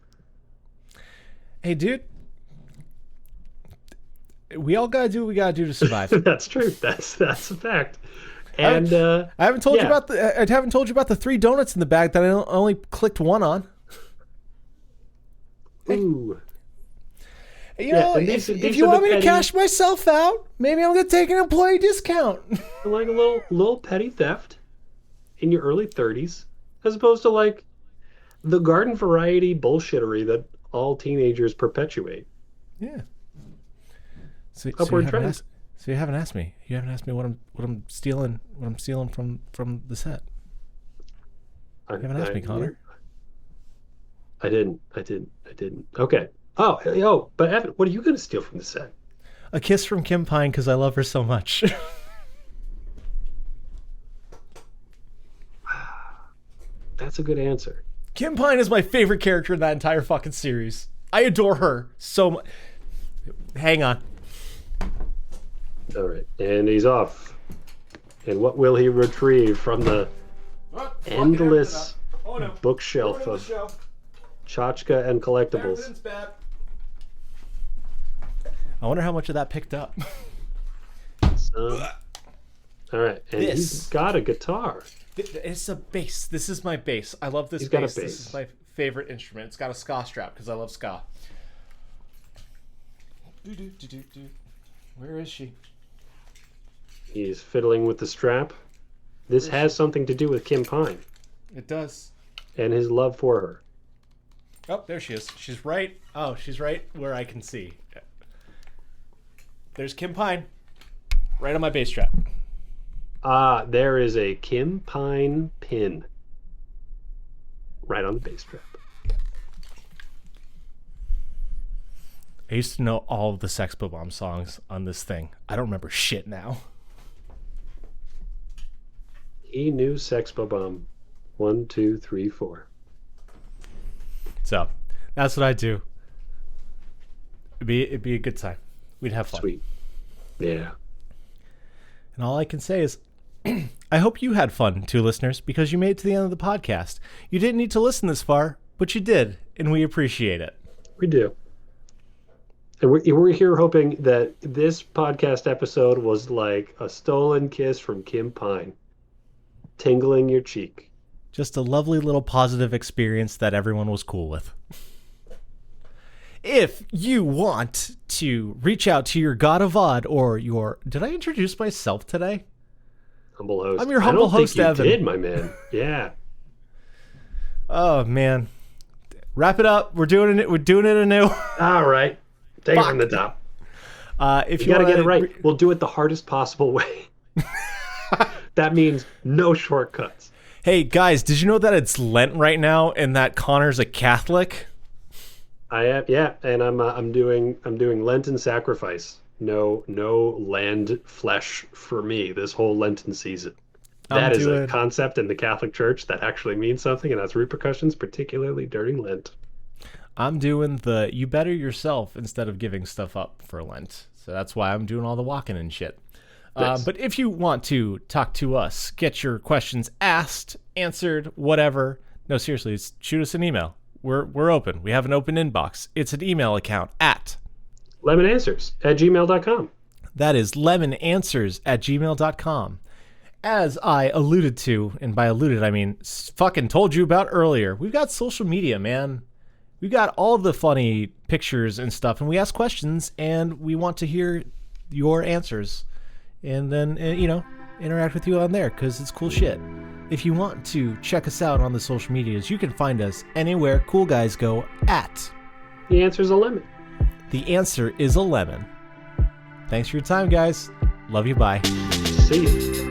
[SPEAKER 1] Hey, dude, we all gotta do what we gotta do to survive.
[SPEAKER 2] that's true. That's a fact.
[SPEAKER 1] I
[SPEAKER 2] And
[SPEAKER 1] I haven't told you
[SPEAKER 2] yeah.
[SPEAKER 1] about I haven't told you about the 3 donuts in the bag that I only clicked one on.
[SPEAKER 2] Ooh,
[SPEAKER 1] You know,
[SPEAKER 2] and
[SPEAKER 1] if
[SPEAKER 2] these
[SPEAKER 1] you
[SPEAKER 2] are the
[SPEAKER 1] want me to
[SPEAKER 2] petty-
[SPEAKER 1] cash myself out, maybe I'm gonna take an employee discount.
[SPEAKER 2] like a little petty theft in your early 30s, as opposed to like the garden variety bullshittery that all teenagers perpetuate.
[SPEAKER 1] Yeah. So
[SPEAKER 2] Upward trend.
[SPEAKER 1] So you haven't asked me. You haven't asked me what I'm stealing. What I'm stealing from the set.
[SPEAKER 2] You
[SPEAKER 1] haven't asked me, Connor.
[SPEAKER 2] I didn't. Okay. Oh, but Evan, what are you going to steal from the set?
[SPEAKER 1] A kiss from Kim Pine because I love her so much.
[SPEAKER 2] That's a good answer.
[SPEAKER 1] Kim Pine is my favorite character in that entire fucking series. I adore her so much. Hang on.
[SPEAKER 2] All right, and he's off. And what will he retrieve from the endless bookshelf of tchotchke and collectibles?
[SPEAKER 1] I wonder how much of that picked up.
[SPEAKER 2] All right, and he's got a guitar.
[SPEAKER 1] It's a bass. This is my bass. I love this
[SPEAKER 2] He's got a
[SPEAKER 1] bass.
[SPEAKER 2] bass.
[SPEAKER 1] This is my favorite instrument. It's got a ska strap because I love ska. Where is she?
[SPEAKER 2] He's fiddling with the strap. This has something to do with Kim Pine
[SPEAKER 1] It does.
[SPEAKER 2] and his love for her.
[SPEAKER 1] Oh, there she is. She's right. Oh, she's right where I can see. There's Kim Pine. Right on my bass trap.
[SPEAKER 2] There is a Kim Pine pin. Right on the bass trap.
[SPEAKER 1] I used to know all of the Sex Bomb songs on this thing. I don't remember shit now.
[SPEAKER 2] He knew Sex Bomb. 1, 2, 3, 4.
[SPEAKER 1] So, that's what I do. It'd be a good time. We'd have fun.
[SPEAKER 2] Sweet. Yeah.
[SPEAKER 1] And all I can say is, I hope you had fun, too, listeners, because you made it to the end of the podcast. You didn't need to listen this far, but you did, and we appreciate it.
[SPEAKER 2] We do. And we're here hoping that this podcast episode was like a stolen kiss from Kim Pine, tingling your cheek.
[SPEAKER 1] Just a lovely little positive experience that everyone was cool with. If you want to reach out to your God of Odd or your... Did I introduce myself today?
[SPEAKER 2] Humble host.
[SPEAKER 1] I'm your humble host, Evan.
[SPEAKER 2] You did, my man. Yeah.
[SPEAKER 1] Oh, man. Wrap it up. We're doing it anew.
[SPEAKER 2] All right. Take it from the top.
[SPEAKER 1] If
[SPEAKER 2] you got to get it right. We'll do it the hardest possible way. That means no shortcuts.
[SPEAKER 1] Hey, guys, did you know that it's Lent right now and that Connor's a Catholic?
[SPEAKER 2] I am, yeah, and I'm doing Lenten sacrifice. No land flesh for me this whole Lenten season. That is a concept in the Catholic Church that actually means something and has repercussions, particularly during Lent.
[SPEAKER 1] I'm doing the you better yourself instead of giving stuff up for Lent. So that's why I'm doing all the walking and shit.
[SPEAKER 2] Nice.
[SPEAKER 1] But if you want to talk to us, get your questions asked, answered, whatever. No, seriously, shoot us an email. We're open. We have an open inbox. It's an email account at
[SPEAKER 2] lemonanswers@gmail.com.
[SPEAKER 1] That is lemonanswers@gmail.com. As I alluded to, and by alluded I mean fucking told you about earlier, we've got social media, man. We've got all the funny pictures and stuff, and we ask questions, and we want to hear your answers. And then, interact with you on there, because it's cool shit. If you want to check us out on the social medias, you can find us anywhere cool guys go at...
[SPEAKER 2] The answer's a lemon.
[SPEAKER 1] The answer is a lemon. Thanks for your time, guys. Love you, bye.
[SPEAKER 2] See you.